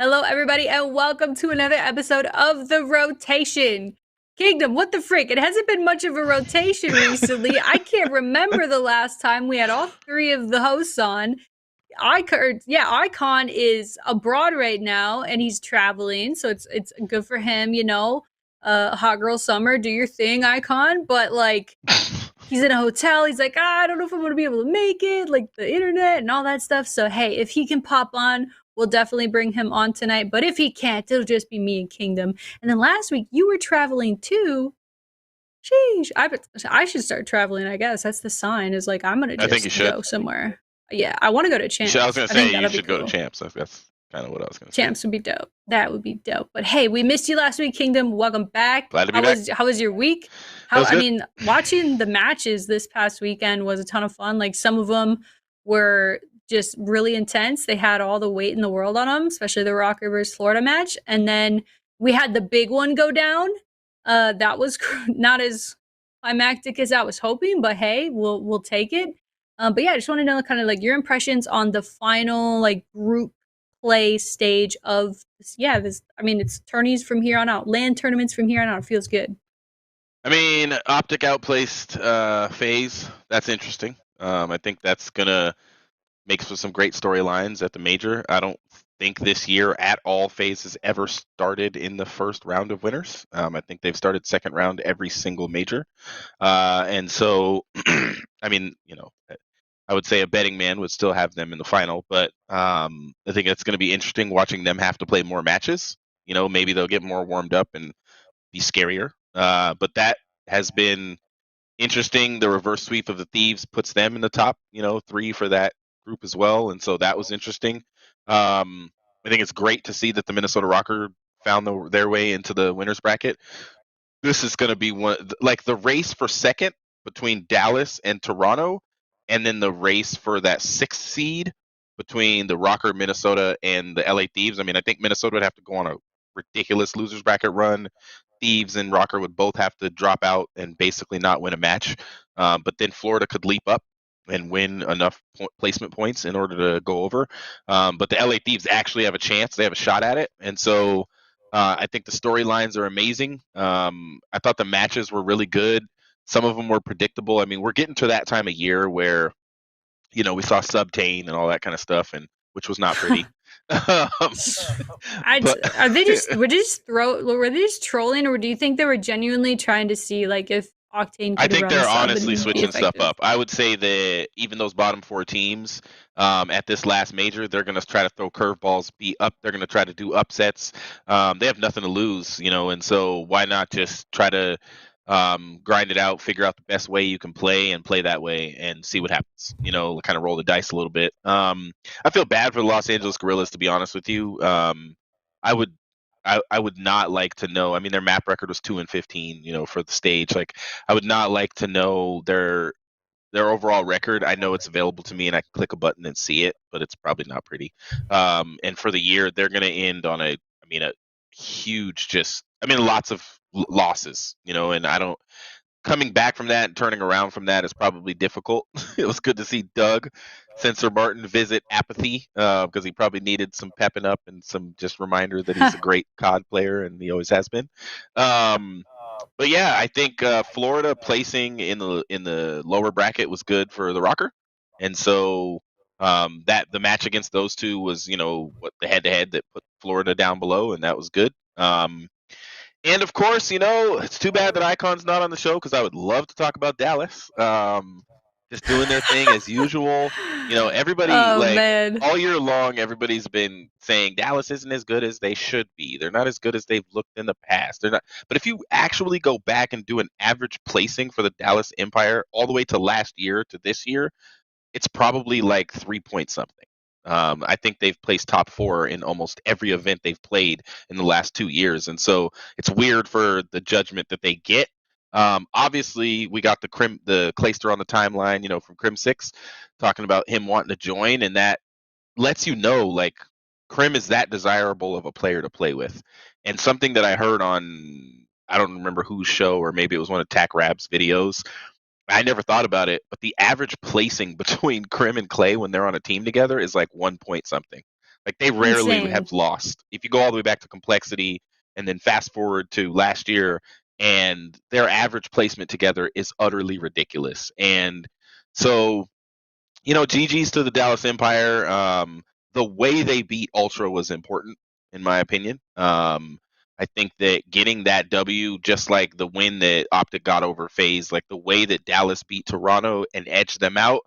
Hello, everybody, and welcome to another episode of The Rotation. Kingdom, what the frick? It hasn't been much of a rotation recently. I can't remember the last time we had all three of the hosts on. IKON is abroad right now, and he's traveling, so it's good for him, you know. Hot girl summer, do your thing, IKON. But like, he's in a hotel. He's like, I don't know if I'm gonna be able to make it, like the internet and all that stuff. So hey, if he can pop on, we'll definitely bring him on tonight. But if he can't, it'll just be me and Kingdom. And then last week you were traveling too. Sheesh, I should start traveling. I guess that's the sign. Is like I'm gonna I think you just should. go somewhere. Yeah, I want to go to Champs. I was going to I think say you that'll be should go cool. to Champs. That's kind of what I was going to say. Champs would be dope. That would be dope. But hey, we missed you last week, Kingdom. Welcome back. Glad to be back. How was your week? I mean, watching the matches this past weekend was a ton of fun. Like some of them were just really intense. They had all the weight in the world on them, especially the RØKKR versus Florida match. And then we had the big one go down. That was not as climactic as I was hoping, but hey, we'll take it. But yeah, I just want to know kind of like your impressions on the final like group play stage of this. I mean, it's tourneys from here on out, land tournaments from here on out. It feels good. I mean, optic outplaced phase. That's interesting. I think that's gonna make for some great storylines at the major. I don't think this year at all phase has ever started in the first round of winners. I think they've started second round every single major, and so I mean, I would say a betting man would still have them in the final, but I think it's going to be interesting watching them have to play more matches. Maybe they'll get more warmed up and be scarier. But that has been interesting. The reverse sweep of the Thieves puts them in the top, three for that group as well, and so that was interesting. I think it's great to see that the Minnesota RØKKR found their way into the winners bracket. This is going to be like the race for second between Dallas and Toronto, and then the race for that sixth seed between the RØKKR, Minnesota, and the LA Thieves. I mean, I think Minnesota would have to go on a ridiculous losers bracket run. Thieves and RØKKR would both have to drop out and basically not win a match. But then Florida could leap up and win enough placement points in order to go over. But the LA Thieves actually have a chance. They have a shot at it. And so I think the storylines are amazing. I thought the matches were really good. Some of them were predictable. I mean, we're getting to that time of year where, we saw Subtane and all that kind of stuff, and which was not pretty. Were they just trolling, or do you think they were genuinely trying to see like if Octane could I think they're honestly and switching stuff up. I would say that even those bottom four teams at this last major, they're going to try to throw curveballs, be up. They're going to try to do upsets. They have nothing to lose, and so why not just try to grind it out, figure out the best way you can play and play that way and see what happens, kind of roll the dice a little bit. I feel bad for the Los Angeles Guerrillas, to be honest with you. I would not like to know. I mean, their map record was 2-15, for the stage. Like, I would not like to know their overall record. I know it's available to me, and I can click a button and see it, but it's probably not pretty. And for the year, they're going to end on a huge, lots of losses. And I don't. Coming back from that and turning around from that is probably difficult. It was good to see Doug Sensor Martin visit apathy because he probably needed some pepping up and some just reminder that he's a great COD player and he always has been. But yeah, I think Florida placing in the lower bracket was good for the RØKKR, and so that the match against those two was what the head-to-head that put Florida down below, and that was good. And of course, it's too bad that IKON's not on the show because I would love to talk about Dallas. Just doing their thing as usual. Everybody all year long, everybody's been saying Dallas isn't as good as they should be. They're not as good as they've looked in the past. They're not. But if you actually go back and do an average placing for the Dallas Empire all the way to last year to this year, it's probably like 3 point something. I think they've placed top 4 in almost every event they've played in the last 2 years. And so it's weird for the judgment that they get. Obviously, we got the Clayster on the timeline, from Crim 6, talking about him wanting to join. And that lets you know, like, Crim is that desirable of a player to play with. And something that I heard on, I don't remember whose show, or maybe it was one of Tack Rab's videos, I never thought about it, but the average placing between Crim and Clay when they're on a team together is like 1 point something. Like they rarely Insane. have lost. If you go all the way back to complexity and then fast forward to last year, and their average placement together is utterly ridiculous. And so, GG's to the Dallas Empire. The way they beat Ultra was important, in my opinion. I think that getting that W, just like the win that Optic got over FaZe, like the way that Dallas beat Toronto and edged them out,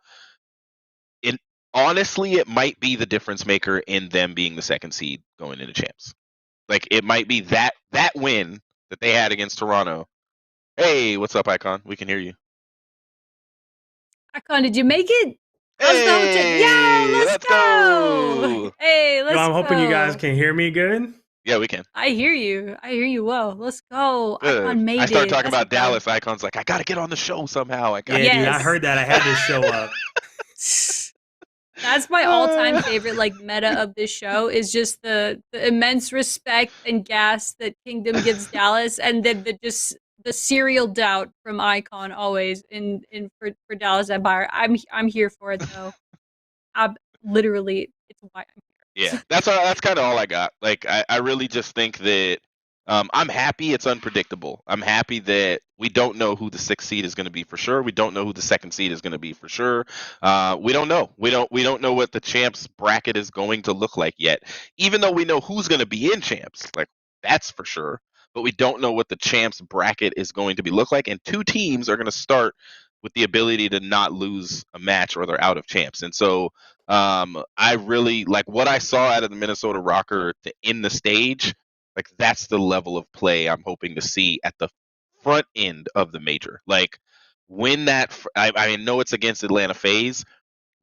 honestly, it might be the difference maker in them being the second seed going into champs. Like it might be that win that they had against Toronto. Hey, what's up, IKON? We can hear you. IKON, did you make it? How's the hotel? Hey, Yo, let's go. Hey, let's go. I'm hoping you guys can hear me good. Yeah, we can. I hear you. I hear you well. Let's go. Good. IKON made it. I start talking about Dallas. IKON's like, I got to get on the show somehow. Dude, I heard that. I had to show up. That's my all-time favorite meta of this show is just the immense respect and gas that Kingdom gives Dallas, and then the serial doubt from IKON always for Dallas Empire. I'm here for it though. Literally, it's why I'm here. Yeah, that's kind of all I got. Like I really just think that I'm happy it's unpredictable. I'm happy that we don't know who the 6th seed is going to be for sure. We don't know who the 2nd seed is going to be for sure. We don't know. We don't know what the champs bracket is going to look like yet. Even though we know who's going to be in champs, like that's for sure. But we don't know what the champs bracket is going to look like. And 2 teams are going to start with the ability to not lose a match or they're out of champs. And so I really like what I saw out of the Minnesota RØKKR to end the stage. Like that's the level of play I'm hoping to see at the front end of the major. Like when that, I know it's against Atlanta FaZe,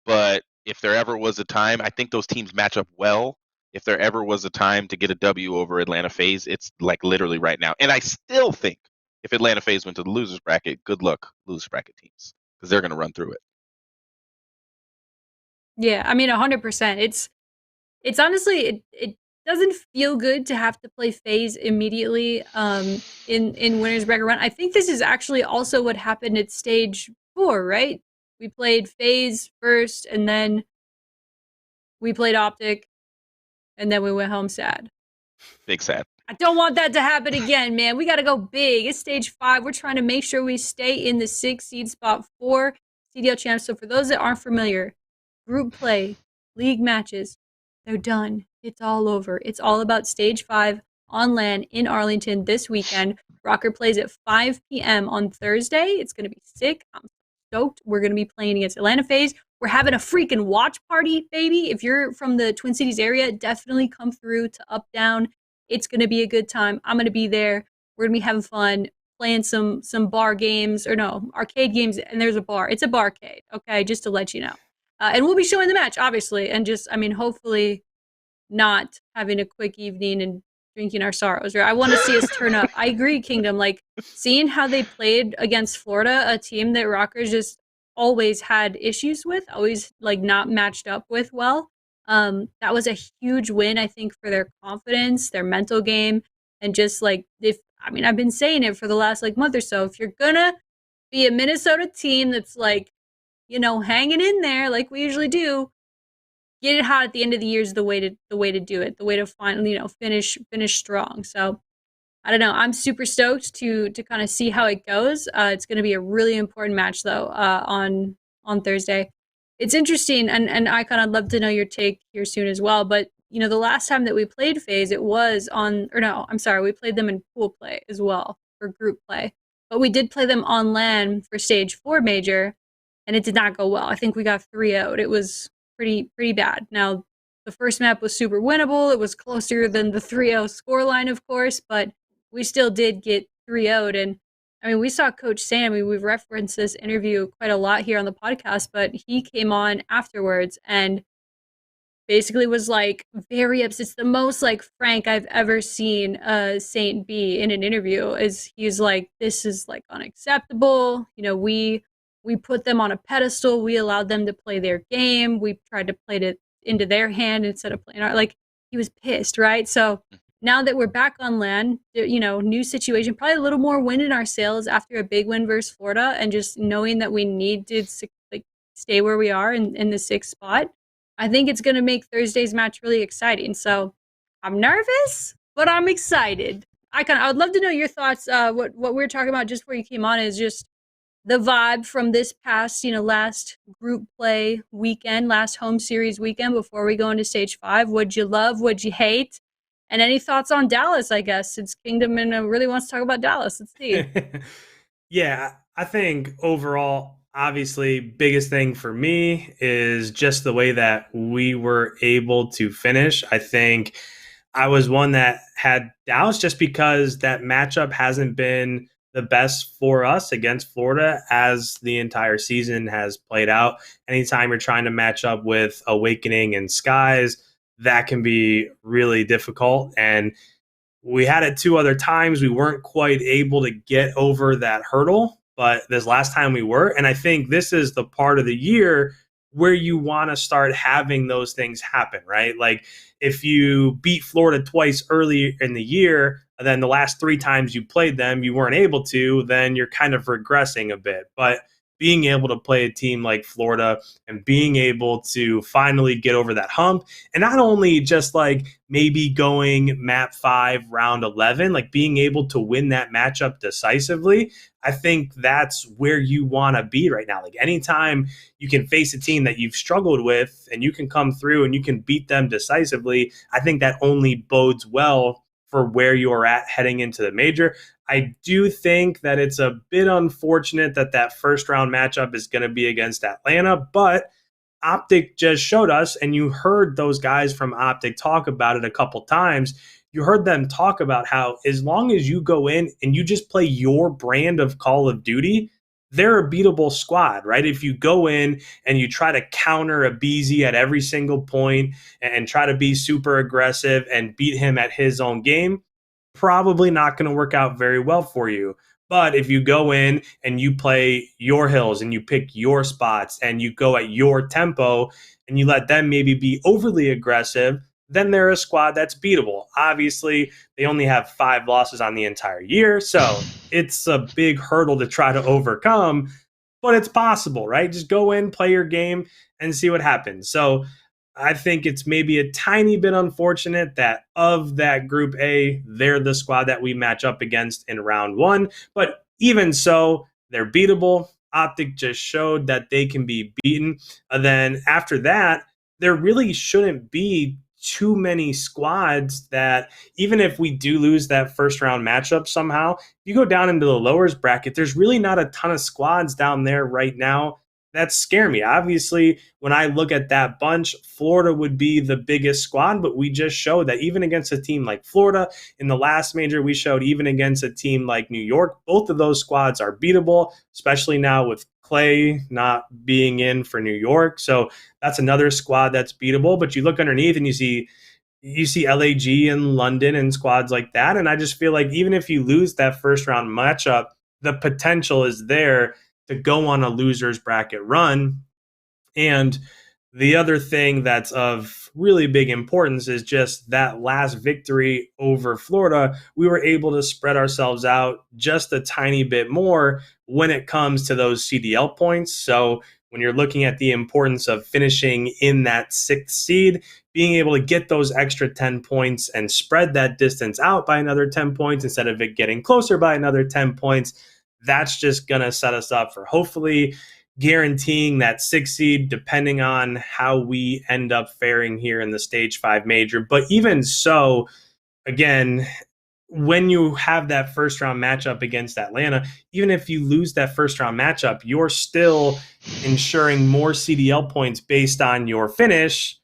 but if there ever was a time, I think those teams match up well. If there ever was a time to get a W over Atlanta FaZe, it's like literally right now. And I still think if Atlanta FaZe went to the losers bracket, good luck losers bracket teams because they're going to run through it. Yeah, I mean 100%. It's honestly it doesn't feel good to have to play FaZe immediately in winners bracket run. I think this is actually also what happened at stage 4, right? We played FaZe first, and then we played Optic, and then we went home sad. Big sad. I don't want that to happen again, man. We got to go big. It's stage 5. We're trying to make sure we stay in the 6th seed spot for CDL champs. So for those that aren't familiar, group play, league matches, they're done. It's all over. It's all about stage 5 on LAN in Arlington this weekend. RØKKR plays at 5 p.m. on Thursday. It's going to be sick. I'm stoked. We're going to be playing against Atlanta FaZe. We're having a freaking watch party, baby. If you're from the Twin Cities area, definitely come through to Up Down. It's going to be a good time. I'm going to be there. We're going to be having fun, playing some bar games, or no, arcade games, and there's a bar. It's a barcade, okay, just to let you know. And we'll be showing the match, obviously, and just, I mean, hopefully not having a quick evening and drinking our sorrows, right? I want to see us turn up. I agree, Kingdom. Like, seeing how they played against Florida, a team that RØKKR just always had issues with, always, like, not matched up with well. That was a huge win, I think, for their confidence, their mental game, and just, like, I've been saying it for the last, like, month or so. If you're gonna be a Minnesota team that's, like, hanging in there like we usually do, get it hot at the end of the year is the way to do it. The way to finally, finish strong. So I don't know. I'm super stoked to kind of see how it goes. It's going to be a really important match though on Thursday. It's interesting, and IKON, I'd love to know your take here soon as well. But the last time that we played FaZe, it was we played them in pool play as well for group play. But we did play them on LAN for stage 4 major, and it did not go well. I think we got 3-0'd. It was pretty bad. Now, the first map was super winnable. It was closer than the 3-0 scoreline, of course, but we still did get 3-0'd. And I mean, we saw Coach Sam. We've referenced this interview quite a lot here on the podcast, but he came on afterwards and basically was like very upset. It's the most like frank I've ever seen Saint be in an interview. He's like, this is like unacceptable. We put them on a pedestal. We allowed them to play their game. We tried to play it into their hand instead of playing our, like, he was pissed, right? So now that we're back on LAN, new situation, probably a little more wind in our sails after a big win versus Florida, and just knowing that we need to stay where we are in the 6th spot. I think it's going to make Thursday's match really exciting. So I'm nervous, but I'm excited. I would love to know your thoughts. What we were talking about just before you came on is just the vibe from this past, last group play weekend, last home series weekend before we go into stage 5. What'd you love? What'd you hate? And any thoughts on Dallas, I guess, since Kingdom really wants to talk about Dallas. Let's see. Yeah, I think overall, obviously, biggest thing for me is just the way that we were able to finish. I think I was one that had Dallas just because that matchup hasn't been the best for us against Florida as the entire season has played out. Anytime you're trying to match up with Awakening and Skies, that can be really difficult. And we had it 2 other times. We weren't quite able to get over that hurdle, but this last time we were. And I think this is the part of the year where you want to start having those things happen, right? Like if you beat Florida twice early in the year, and then the last 3 times you played them, you weren't able to, then you're kind of regressing a bit. But being able to play a team like Florida and being able to finally get over that hump, and not only just like maybe going map 5, round 11, like being able to win that matchup decisively, I think that's where you want to be right now. Like anytime you can face a team that you've struggled with and you can come through and you can beat them decisively, I think that only bodes well for where you're at heading into the major. I do think that it's a bit unfortunate that that first round matchup is going to be against Atlanta, but Optic just showed us, and you heard those guys from Optic talk about it a couple times. You heard them talk about how as long as you go in and you just play your brand of Call of Duty, they're a beatable squad, right? If you go in and you try to counter a BZ at every single point and try to be super aggressive and beat him at his own game, probably not going to work out very well for you. But if you go in and you play your hills and you pick your spots and you go at your tempo and you let them maybe be overly aggressive, then they're a squad that's beatable. Obviously, they only have 5 losses on the entire year, so it's a big hurdle to try to overcome, but it's possible, right? Just go in, play your game, and see what happens. So I think it's maybe a tiny bit unfortunate that of that Group A, they're the squad that we match up against in round 1. But even so, they're beatable. Optic just showed that they can be beaten. And then after that, there really shouldn't be too many squads that, even if we do lose that first round matchup somehow, if you go down into the lowers bracket, there's really not a ton of squads down there right now that scare me. Obviously, when I look at that bunch, Florida would be the biggest squad, but we just showed that even against a team like Florida, in the last major, we showed even against a team like New York, both of those squads are beatable, especially now with Clay not being in for New York. So that's another squad that's beatable. But you look underneath and you see LAG and London and squads like that. And I just feel like even if you lose that first round matchup, the potential is there to go on a loser's bracket run. And the other thing that's of really big importance is just that last victory over Florida. We were able to spread ourselves out just a tiny bit more when it comes to those CDL points. So when you're looking at the importance of finishing in that 6th seed, being able to get those extra 10 points and spread that distance out by another 10 points instead of it getting closer by another 10 points, that's just going to set us up for hopefully guaranteeing that 6th seed, depending on how we end up faring here in the Stage 5 major. But even so, again, when you have that first round matchup against Atlanta, even if you lose that first round matchup, you're still ensuring more CDL points based on your finish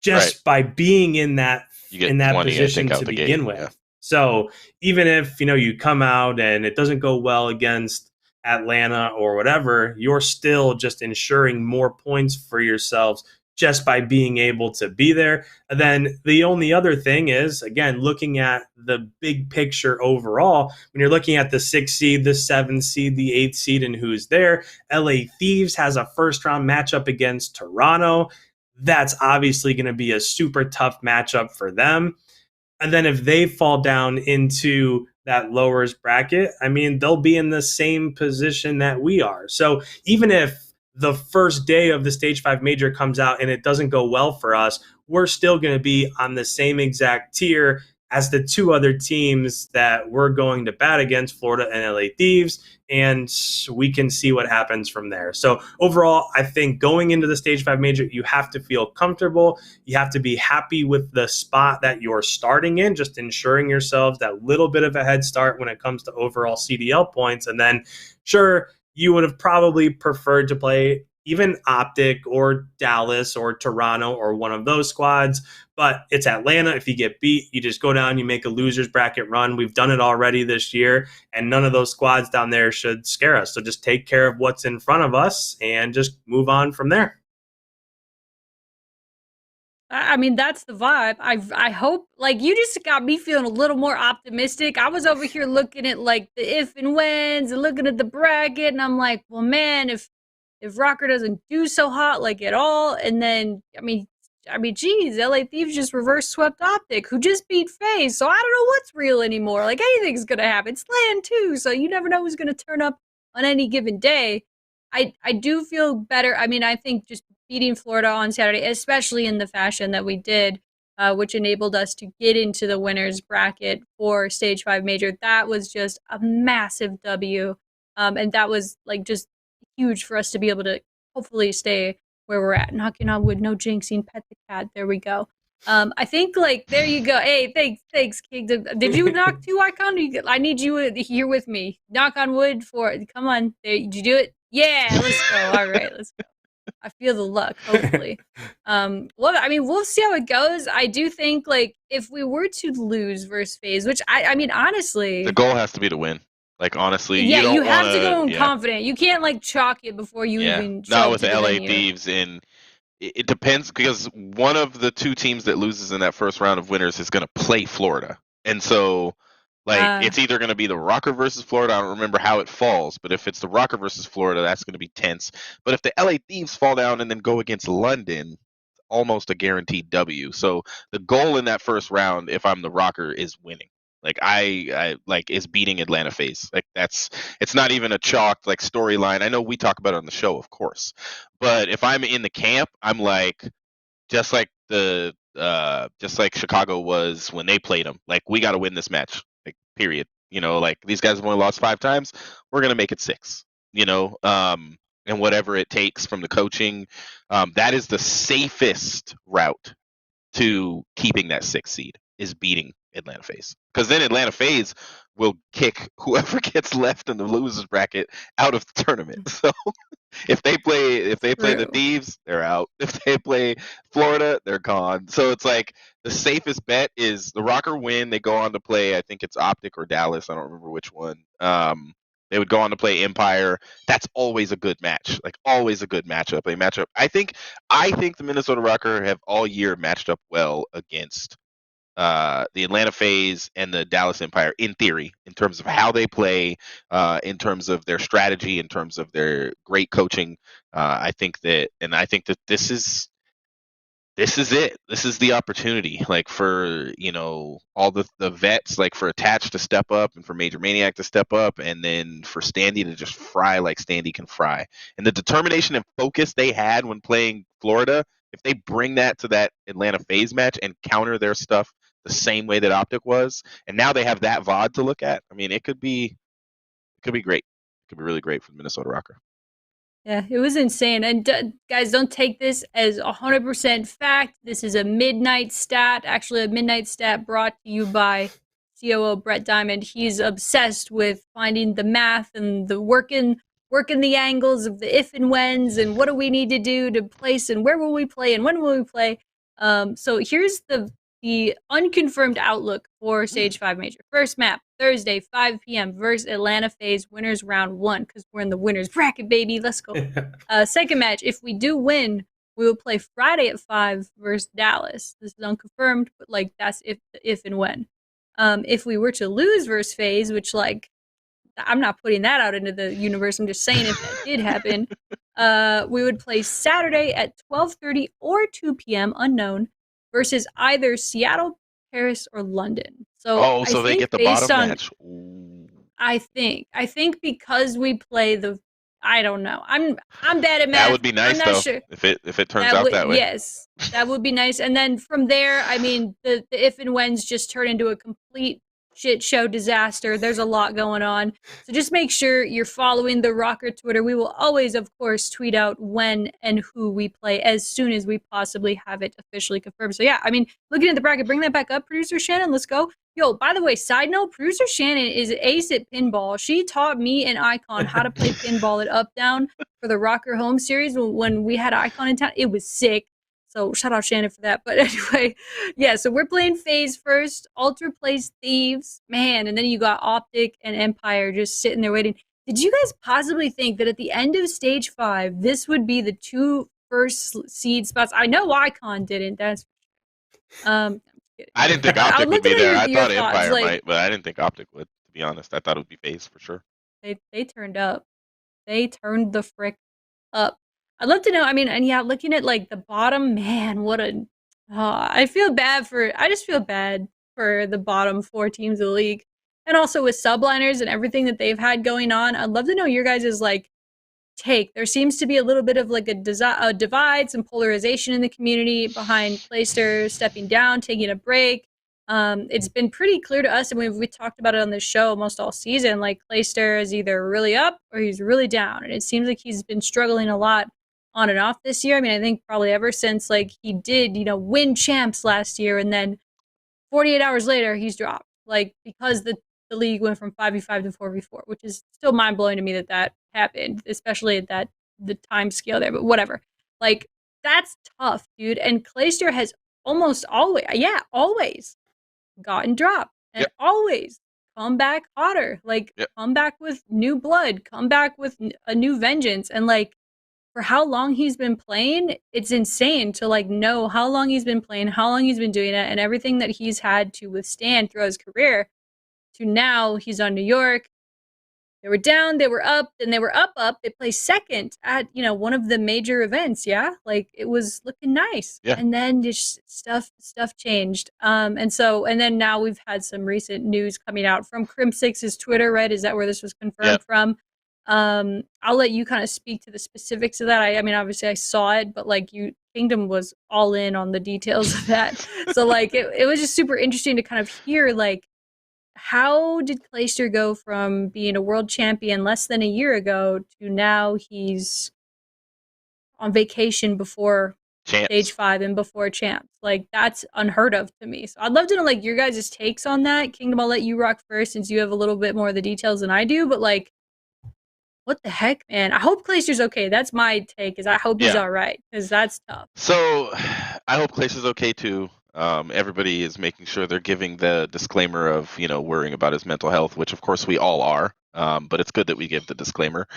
just by being in that position to begin with. Yeah. So even if, you come out and it doesn't go well against Atlanta or whatever, you're still just ensuring more points for yourselves just by being able to be there. And then the only other thing is, again, looking at the big picture overall, when you're looking at the 6th seed, the 7th seed, the 8th seed, and who's there, LA Thieves has a first round matchup against Toronto. That's obviously going to be a super tough matchup for them. And then if they fall down into that lowers bracket, I mean, they'll be in the same position that we are. So even if the first day of the Stage 5 major comes out and it doesn't go well for us, we're still going to be on the same exact tier as the two other teams that we're going to bat against, Florida and LA Thieves, and we can see what happens from there. So overall, I think going into the Stage 5 major, you have to feel comfortable. You have to be happy with the spot that you're starting in, just ensuring yourselves that little bit of a head start when it comes to overall CDL points. And then, sure, you would have probably preferred to play even Optic or Dallas or Toronto or one of those squads, but it's Atlanta. If you get beat, you just go down, you make a loser's bracket run. We've done it already this year, and none of those squads down there should scare us. So just take care of what's in front of us and just move on from there. I mean, that's the vibe. I hope, like, you just got me feeling a little more optimistic. I was over here looking at, like, the if and whens and looking at the bracket, and I'm like, well, man, if RØKKR doesn't do so hot, like, at all, and then, I mean, geez, LA Thieves just reverse swept Optic, who just beat FaZe, so I don't know what's real anymore. Like, anything's gonna happen. It's LAN too, so you never know who's gonna turn up on any given day. I do feel better. I mean, I think just beating Florida on Saturday, especially in the fashion that we did, which enabled us to get into the winners bracket for Stage 5 Major, that was just a massive W. And that was, like, just huge for us to be able to hopefully stay where we're at. Knocking on wood, no jinxing, pet the cat. There we go. I think, like, there you go. Hey, thanks, Kingdom. Did you knock too, Icon? I need you here with me. Knock on wood for, come on. Did you do it? Yeah, let's go. All right, let's go. I feel the luck, hopefully. Well, I mean, we'll see how it goes. I do think, like, if we were to lose versus FaZe, which I mean, honestly, the goal has to be to win. Like, honestly, yeah, you have to go in confident. You can't, like, chalk it before you even show not with to the LA venue. Thieves. And it depends, because one of the two teams that loses in that first round of winners is going to play Florida, and so, like, it's either going to be the RØKKR versus Florida. I don't remember how it falls, but if it's the RØKKR versus Florida, that's going to be tense. But if the LA Thieves fall down and then go against London, almost a guaranteed W. So the goal in that first round, if I'm the RØKKR, is winning. Like, I like, is beating Atlanta FaZe. Like, it's not even a chalked, like, storyline. I know we talk about it on the show, of course, but if I'm in the camp, I'm like, just like Chicago was when they played them. Like, we got to win this match. Like, period. You know, like, these guys have only lost 5 times. We're gonna make it 6. You know, and whatever it takes from the coaching, that is the safest route to keeping that 6th seed, is beating Atlanta FaZe, because then Atlanta FaZe will kick whoever gets left in the losers bracket out of the tournament. So if they play the Thieves, they're out. If they play Florida, they're gone. So it's like, the safest bet is the RØKKR win. They go on to play, I think it's Optic or Dallas. I don't remember which one. They would go on to play Empire. That's always a good match. Like, always a good matchup. They match up. I think the Minnesota RØKKR have all year matched up well against the Atlanta FaZe and the Dallas Empire, in theory, in terms of how they play, in terms of their strategy, in terms of their great coaching. I think that this is it. This is the opportunity, like, for, you know, all the vets, like, for Attach to step up, and for Major Maniac to step up, and then for Standy to just fry like Standy can fry. And the determination and focus they had when playing Florida, if they bring that to that Atlanta FaZe match and counter their stuff the same way that Optic was, and now they have that VOD to look at, I mean, it could be great. It could be really great for the Minnesota RØKKR. Yeah, it was insane. And guys, don't take this as 100% fact. This is a MiDNiTE stat, actually a MiDNiTE stat brought to you by COO Brett Diamond. He's obsessed with finding the math and the working the angles of the if and whens, and what do we need to do to place, and where will we play, and when will we play. So here's the unconfirmed outlook for Stage 5 Major. First map, Thursday, 5 p.m. versus Atlanta FaZe, winners round 1, because we're in the winners bracket, baby. Let's go. Second match, if we do win, we will play Friday at 5 versus Dallas. This is unconfirmed, but, like, that's if and when. If we were to lose versus FaZe, which, like, I'm not putting that out into the universe, I'm just saying if that did happen, we would play Saturday at 12:30 or 2 p.m., unknown, versus either Seattle, Paris, or London. So they get the bottom match. I think because we play I don't know. I'm bad at math. That would be nice, I'm not though, sure. if it turns out that way. Yes, that would be nice. And then from there, I mean, the if and whens just turn into a complete shit show disaster. There's a lot going on. So just make sure you're following the RØKKR Twitter. We will always, of course, tweet out when and who we play as soon as we possibly have it officially confirmed. So yeah, I mean, looking at the bracket, bring that back up, producer Shannon. Let's go. Yo, by the way, side note, producer Shannon is ace at pinball. She taught me and IKON how to play pinball at Up Down for the RØKKR home series when we had IKON in town. It was sick. So shout out Shannon for that. But anyway, yeah, so we're playing FaZe first. Ultra plays Thieves. Man, and then you got Optic and Empire just sitting there waiting. Did you guys possibly think that at the end of stage 5, this would be the 2 first seed spots? I know IKON didn't. That's I didn't think Optic would be there. I thought thoughts, Empire might, but I didn't think Optic would, to be honest. I thought it would be FaZe for sure. They turned up. They turned the frick up. I'd love to know, I mean, and yeah, looking at like the bottom, man, what a I just feel bad for the bottom 4 teams of the league. And also with subliners and everything that they've had going on. I'd love to know your guys' like take. There seems to be a little bit of like a divide, some polarization in the community behind Clayster stepping down, taking a break. It's been pretty clear to us, and we talked about it on the show almost all season, like Clayster is either really up or he's really down. And it seems like he's been struggling a lot on and off this year. I mean, I think probably ever since like he did, win champs last year, and then 48 hours later he's dropped. Like because the league went from 5v5 to 4v4, which is still mind blowing to me that happened, especially at the time scale there. But whatever. Like that's tough, dude. And Clayster has almost always gotten dropped and always come back hotter. Like come back with new blood, come back with a new vengeance, and like for how long he's been playing, it's insane to like know how long he's been playing, how long he's been doing it, and everything that he's had to withstand throughout his career. To now, he's on New York. They were down, they were up, then they were up. They placed second at one of the major events. Yeah, like it was looking nice. Yeah. And then just stuff changed. And then now we've had some recent news coming out from Crim6's Twitter. Right? Is that where this was confirmed from? I'll let you kind of speak to the specifics of that. I mean, obviously I saw it, but like Kingdom was all in on the details of that. So like it was just super interesting to kind of hear like how did Clayster go from being a world champion less than a year ago to now he's on vacation before stage 5 and before champs? Like that's unheard of to me. So I'd love to know like your guys' takes on that. Kingdom, I'll let you rock first since you have a little bit more of the details than I do, but like what the heck, man? I hope Clayster's okay. That's my take, is I hope he's all right, because that's tough. So I hope Clayster's okay too. Everybody is making sure they're giving the disclaimer of, worrying about his mental health, which of course we all are. But it's good that we give the disclaimer.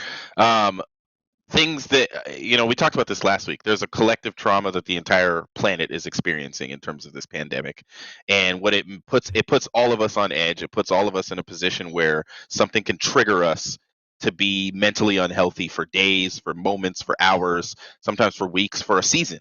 Things that, we talked about this last week. There's a collective trauma that the entire planet is experiencing in terms of this pandemic. And what it puts all of us on edge. It puts all of us in a position where something can trigger us to be mentally unhealthy for days, for moments, for hours, sometimes for weeks, for a season.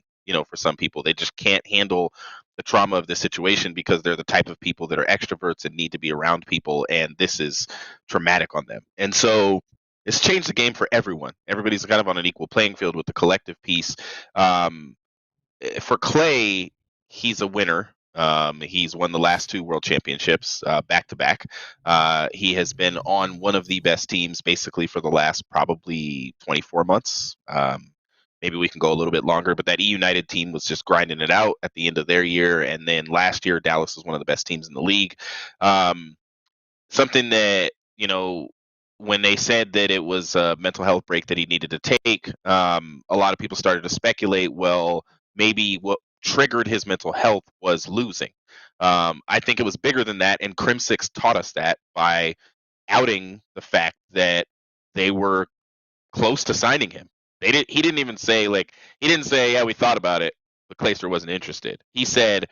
For some people, they just can't handle the trauma of this situation because they're the type of people that are extroverts and need to be around people. And this is traumatic on them. And so it's changed the game for everyone. Everybody's kind of on an equal playing field with the collective piece. For Clay, he's a winner. He's won the last 2 world championships back to back. He has been on one of the best teams basically for the last probably 24 months. Maybe we can go a little bit longer, but that eUnited team was just grinding it out at the end of their year. And then last year, Dallas was one of the best teams in the league. Something that, when they said that it was a mental health break that he needed to take, a lot of people started to speculate, well, maybe what triggered his mental health was losing. I think it was bigger than that, and Crim6 taught us that by outing the fact that they were close to signing him. He didn't even say yeah, we thought about it, but Clayster wasn't interested. He said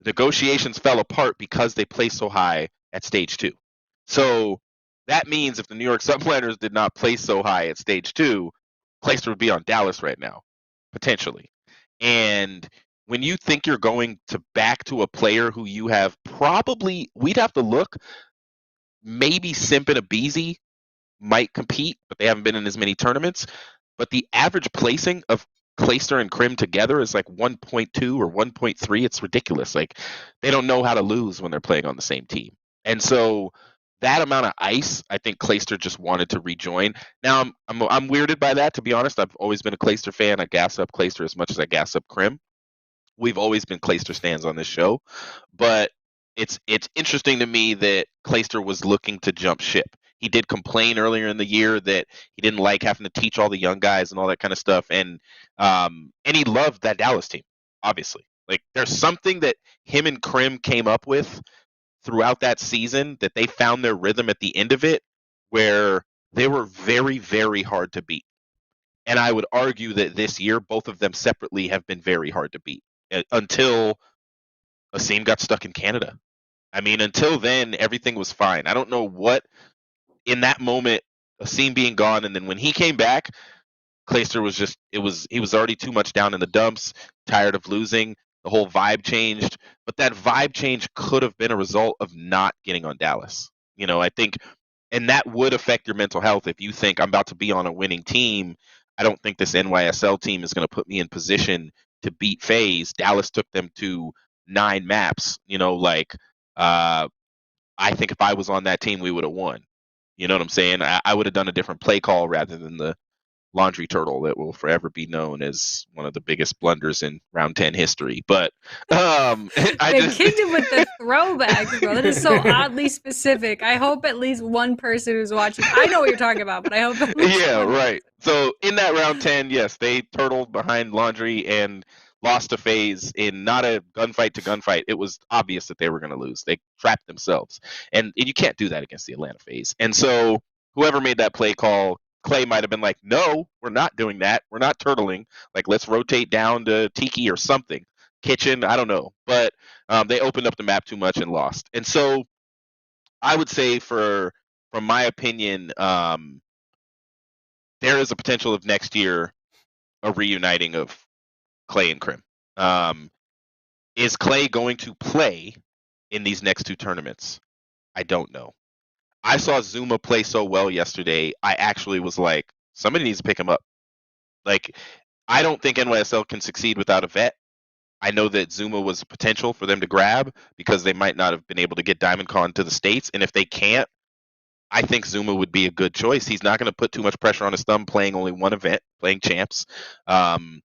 negotiations fell apart because they placed so high at stage 2. So that means if the New York Subliners did not place so high at stage 2, Clayster would be on Dallas right now, potentially. And when you think you're going back to a player who you have we'd have to look, maybe Simp and Abeezy might compete, but they haven't been in as many tournaments. But the average placing of Clayster and Krim together is like 1.2 or 1.3. It's ridiculous. Like, they don't know how to lose when they're playing on the same team. And so that amount of ice, I think Clayster just wanted to rejoin. Now I'm weirded by that, to be honest. I've always been a Clayster fan. I gas up Clayster as much as I gas up Krim. We've always been Clayster stands on this show, but it's interesting to me that Clayster was looking to jump ship. He did complain earlier in the year that he didn't like having to teach all the young guys and all that kind of stuff, and he loved that Dallas team. Obviously, like, there's something that him and Krim came up with throughout that season that they found their rhythm at the end of it, where they were very, very hard to beat. And I would argue that this year, both of them separately have been very hard to beat until Asim got stuck in Canada. I mean, until then, everything was fine. I don't know what, in that moment, Asim being gone, and then when he came back, Clayster was just, he was already too much down in the dumps, tired of losing. The whole vibe changed, but that vibe change could have been a result of not getting on Dallas. I think, and that would affect your mental health if you think I'm about to be on a winning team. I don't think this NYSL team is going to put me in position to beat FaZe. Dallas took them to 9 maps. I think if I was on that team, we would have won. You know what I'm saying? I would have done a different play call rather than the laundry turtle that will forever be known as one of the biggest blunders in round 10 history. But the Kingdom with the throwbacks, bro. That is so oddly specific. I hope at least one person who's watching, I know what you're talking about, but I hope at least right. So in that round 10, yes, they turtled behind laundry and lost to FaZe in not a gunfight to gunfight. It was obvious that they were going to lose. They trapped themselves, and you can't do that against the Atlanta FaZe. And so whoever made that play call, Clay might have been like, no, we're not doing that. We're not turtling. Like, let's rotate down to Tiki or something. Kitchen, I don't know. But they opened up the map too much and lost. And so I would say, from my opinion, there is a potential of next year a reuniting of Clay and Krim. Is Clay going to play in these next 2 tournaments? I don't know. I saw Zuma play so well yesterday, I actually was like, somebody needs to pick him up. Like, I don't think NYSL can succeed without a vet. I know that Zuma was a potential for them to grab because they might not have been able to get DiamondCon to the States. And if they can't, I think Zuma would be a good choice. He's not going to put too much pressure on his thumb playing only one event, playing champs. And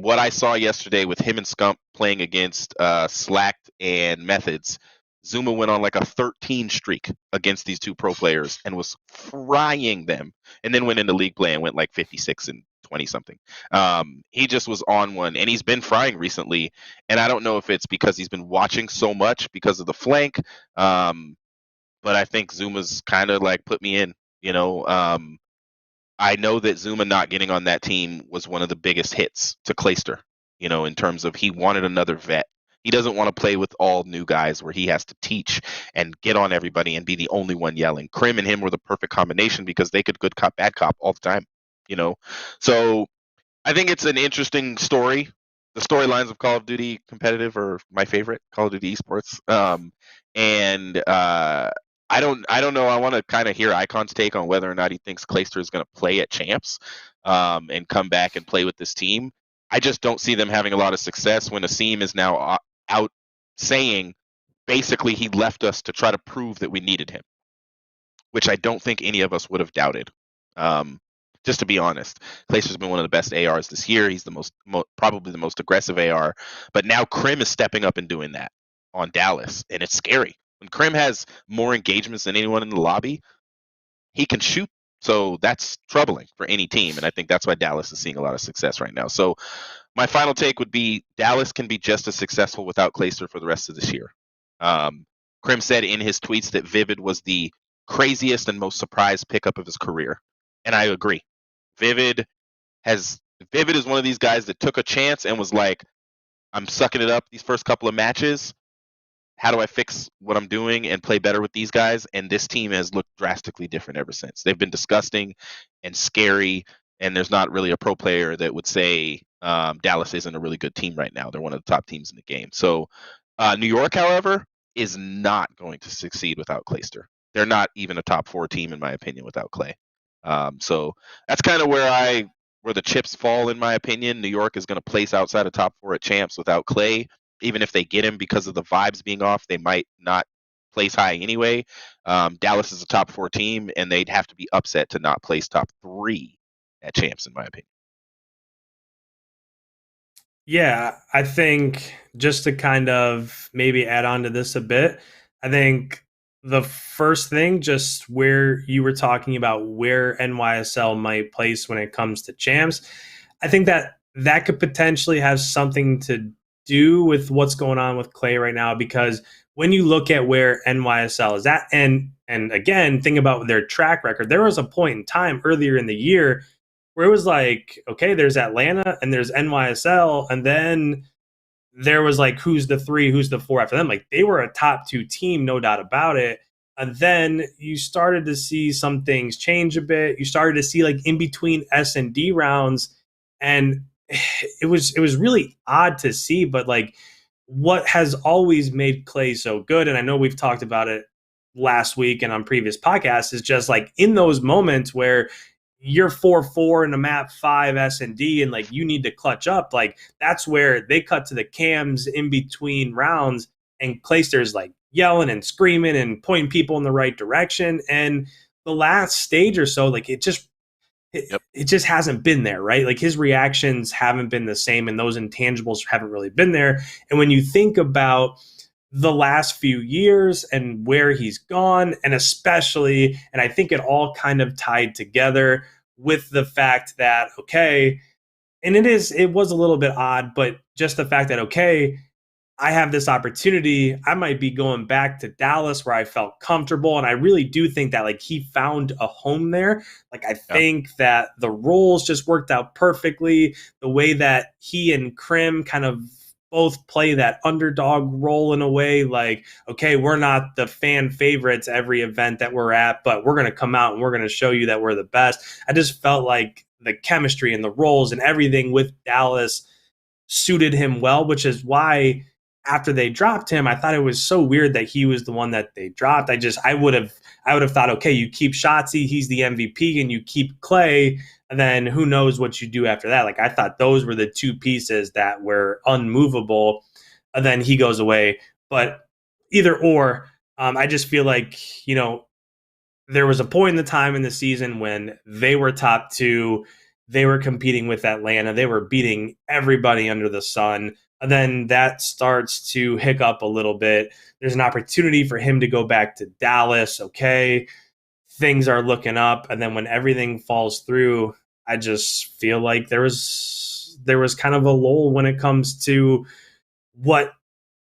what I saw yesterday with him and Scump playing against Slacked and Methods, Zuma went on like a 13 streak against these 2 pro players and was frying them, and then went into league play and went like 56 and 20 something. He just was on one, and he's been frying recently. And I don't know if it's because he's been watching so much because of the flank, but I think Zuma's kind of like put me in. I know that Zuma not getting on that team was one of the biggest hits to Clayster, in terms of he wanted another vet. He doesn't want to play with all new guys where he has to teach and get on everybody and be the only one yelling. Krim and him were the perfect combination because they could good cop, bad cop all the time, So I think it's an interesting story. The storylines of Call of Duty competitive are my favorite, Call of Duty esports. I don't know. I want to kind of hear IKON's take on whether or not he thinks Clayster is going to play at champs and come back and play with this team. I just don't see them having a lot of success when Asim is now out saying basically he left us to try to prove that we needed him, which I don't think any of us would have doubted. Just to be honest, Clayster's been one of the best ARs this year. He's the probably the most aggressive AR, but now Krim is stepping up and doing that on Dallas, and it's scary. When Krim has more engagements than anyone in the lobby, he can shoot. So that's troubling for any team. And I think that's why Dallas is seeing a lot of success right now. So my final take would be Dallas can be just as successful without Clayster for the rest of this year. Krim said in his tweets that Vivid was the craziest and most surprised pickup of his career. And I agree. Vivid is one of these guys that took a chance and was like, I'm sucking it up these first couple of matches. How do I fix what I'm doing and play better with these guys? And this team has looked drastically different ever since. They've been disgusting and scary, and there's not really a pro player that would say Dallas isn't a really good team right now. They're one of the top teams in the game. So New York, however, is not going to succeed without Clayster. they're not even a top 4 team in my opinion without Clay. So that's kind of where the chips fall in my opinion. New York is going to place outside of top 4 at champs without Clay. Even if they get him because of the vibes being off, they might not place high anyway. Dallas is a top 4 team, and they'd have to be upset to not place top 3 at champs, in my opinion. Yeah, I think just to kind of maybe add on to this a bit, I think the first thing, just where you were talking about where NYSL might place when it comes to champs, I think that could potentially have something to do with what's going on with Clay right now, because when you look at where NYSL is at, and again, think about their track record, there was a point in time earlier in the year where it was like, okay, there's Atlanta and there's NYSL, and then there was like, who's the 3, who's the 4 after them? Like, they were a top 2 team, no doubt about it. And then you started to see some things change a bit. You started to see like in between S&D rounds, and it was really odd to see. But like, what has always made Clay so good, and I know we've talked about it last week and on previous podcasts, is just like in those moments where you're 4-4 in a map 5 S&D and like you need to clutch up, like that's where they cut to the cams in between rounds, and Clayster's like yelling and screaming and pointing people in the right direction. And the last stage or so, like it just hasn't been there, right? Like his reactions haven't been the same, and those intangibles haven't really been there. And when you think about the last few years and where he's gone, and especially, and I think it all kind of tied together with the fact that, okay, and it was a little bit odd, but just the fact that, okay, I have this opportunity, I might be going back to Dallas where I felt comfortable. And I really do think that like he found a home there. Like I think that the roles just worked out perfectly. The way that he and Krim kind of both play that underdog role in a way, like, okay, we're not the fan favorites every event that we're at, but we're going to come out and we're going to show you that we're the best. I just felt like the chemistry and the roles and everything with Dallas suited him well, which is why after they dropped him, I thought it was so weird that he was the one that they dropped. I would have thought, okay, you keep Shotzi, he's the MVP, and you keep Clay, and then who knows what you do after that. Like I thought those were the 2 pieces that were unmovable, and then he goes away. But either or, I just feel like, there was a point in the time in the season when they were top 2, they were competing with Atlanta, they were beating everybody under the sun. And then that starts to hiccup a little bit. There's an opportunity for him to go back to Dallas. Okay, things are looking up. And then when everything falls through, I just feel like there was kind of a lull when it comes to what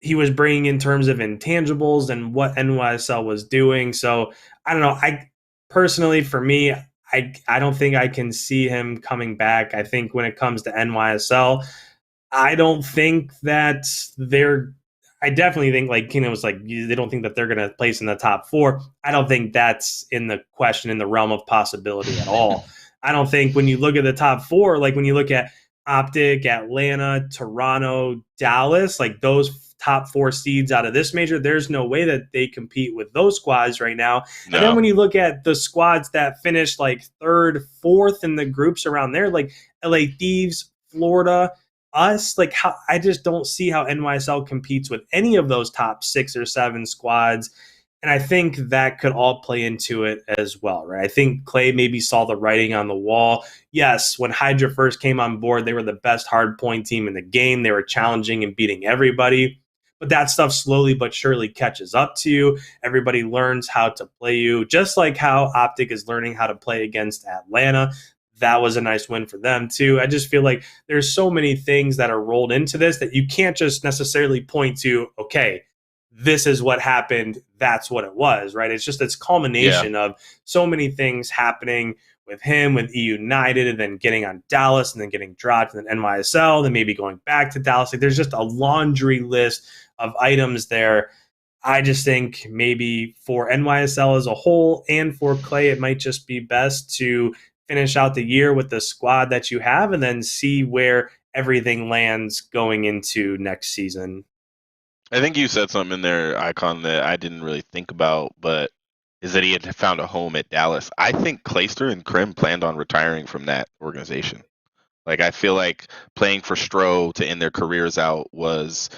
he was bringing in terms of intangibles and what NYSL was doing. So I don't know. I personally, for me, I don't think I can see him coming back. I think when it comes to NYSL, I don't think that I definitely think, like Keenan was like, they don't think that they're going to place in the top 4. I don't think that's in the question, in the realm of possibility at all. I don't think when you look at the top 4, like when you look at Optic, Atlanta, Toronto, Dallas, like those top 4 seeds out of this major, there's no way that they compete with those squads right now. No. And then when you look at the squads that finished like 3rd, 4th in the groups around there, like LA Thieves, Florida, us, like how I just don't see how NYSL competes with any of those top 6 or 7 squads. And I think that could all play into it as well, right? I think Clay maybe saw the writing on the wall. Yes, when Hydra first came on board, they were the best hardpoint team in the game. They were challenging and beating everybody. But that stuff slowly but surely catches up to you. Everybody learns how to play you, just like how Optic is learning how to play against Atlanta. That was a nice win for them too. I just feel like there's so many things that are rolled into this that you can't just necessarily point to, okay, this is what happened, that's what it was, right? It's just this culmination of so many things happening with him, with MiDNiTE, and then getting on Dallas, and then getting dropped, and then NYSL, then maybe going back to Dallas. Like there's just a laundry list of items there. I just think maybe for NYSL as a whole and for Clay, it might just be best to finish out the year with the squad that you have and then see where everything lands going into next season. I think you said something in there, Icon, that I didn't really think about, but is that he had found a home at Dallas. I think Clayster and Krim planned on retiring from that organization. Like, I feel like playing for Stro to end their careers out was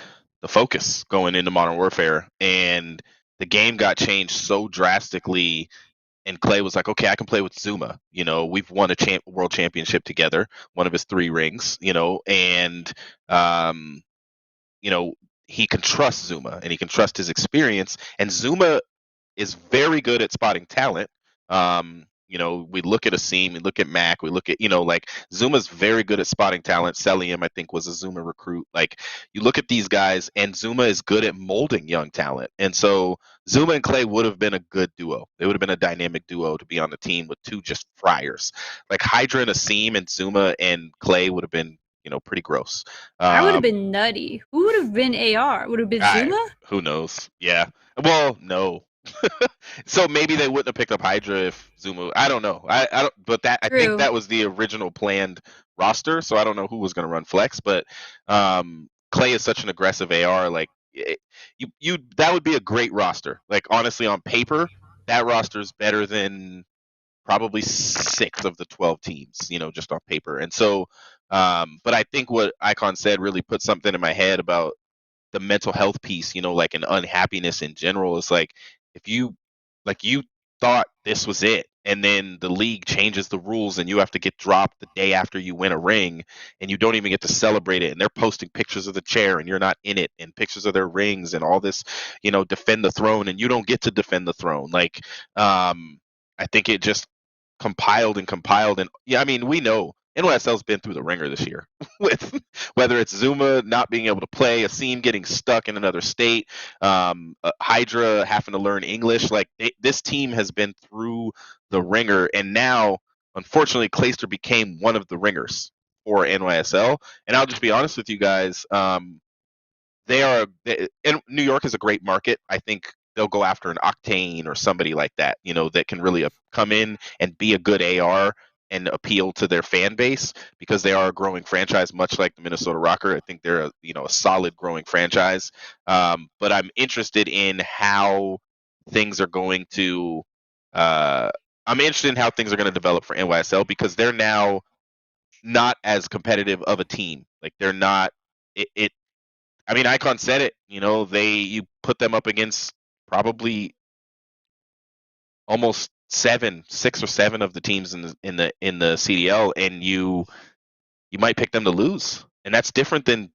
the focus going into Modern Warfare, and the game got changed so drastically. And Clay was like, okay, I can play with Zuma. You know, we've won a world championship together, one of his 3 rings, you know, and, you know, he can trust Zuma and he can trust his experience. And Zuma is very good at spotting talent. You know, we look at Asim, we look at Mac, we look at, you know, like Zuma's very good at spotting talent. Celium, I think, was a Zuma recruit. Like, you look at these guys, and Zuma is good at molding young talent. And so Zuma and Clay would have been a good duo. They would have been a dynamic duo to be on the team with 2 just friars. Like Hydra and Asim and Zuma and Clay would have been, you know, pretty gross. I would have been nutty. Who would have been AR? Would have been Zuma? Who knows? Yeah. Well, no. So maybe they wouldn't have picked up Hydra if Zuma. I don't know. I don't. But that I think that was the original planned roster. So I don't know who was going to run flex. But Clay is such an aggressive AR. Like, you that would be a great roster. Like, honestly, on paper, that roster is better than probably 6 of the 12 teams. You know, just on paper. And so, but I think what IKON said really put something in my head about the mental health piece, you know, like an unhappiness in general. Is like, if you thought this was it, and then the league changes the rules and you have to get dropped the day after you win a ring, and you don't even get to celebrate it, and they're posting pictures of the chair and you're not in it, and pictures of their rings and all this, you know, defend the throne, and you don't get to defend the throne. Like, I think it just compiled and compiled. And yeah, I mean, we know NYSL's been through the ringer this year with whether it's Zuma not being able to play, Asim getting stuck in another state, Hydra having to learn English. Like, this team has been through the ringer, and now, unfortunately, Clayster became one of the ringers for NYSL. And I'll just be honest with you guys, and New York is a great market. I think they'll go after an Octane or somebody like that, you know, that can really come in and be a good AR and appeal to their fan base, because they are a growing franchise, much like the Minnesota RØKKR. I think they're a solid growing franchise. But I'm interested in how things are going to develop for NYSL, because they're now not as competitive of a team. Like, they're not I mean, IKON said it, you know, you put them up against probably almost 6 or 7 of the teams in the CDL, and you might pick them to lose, and that's different than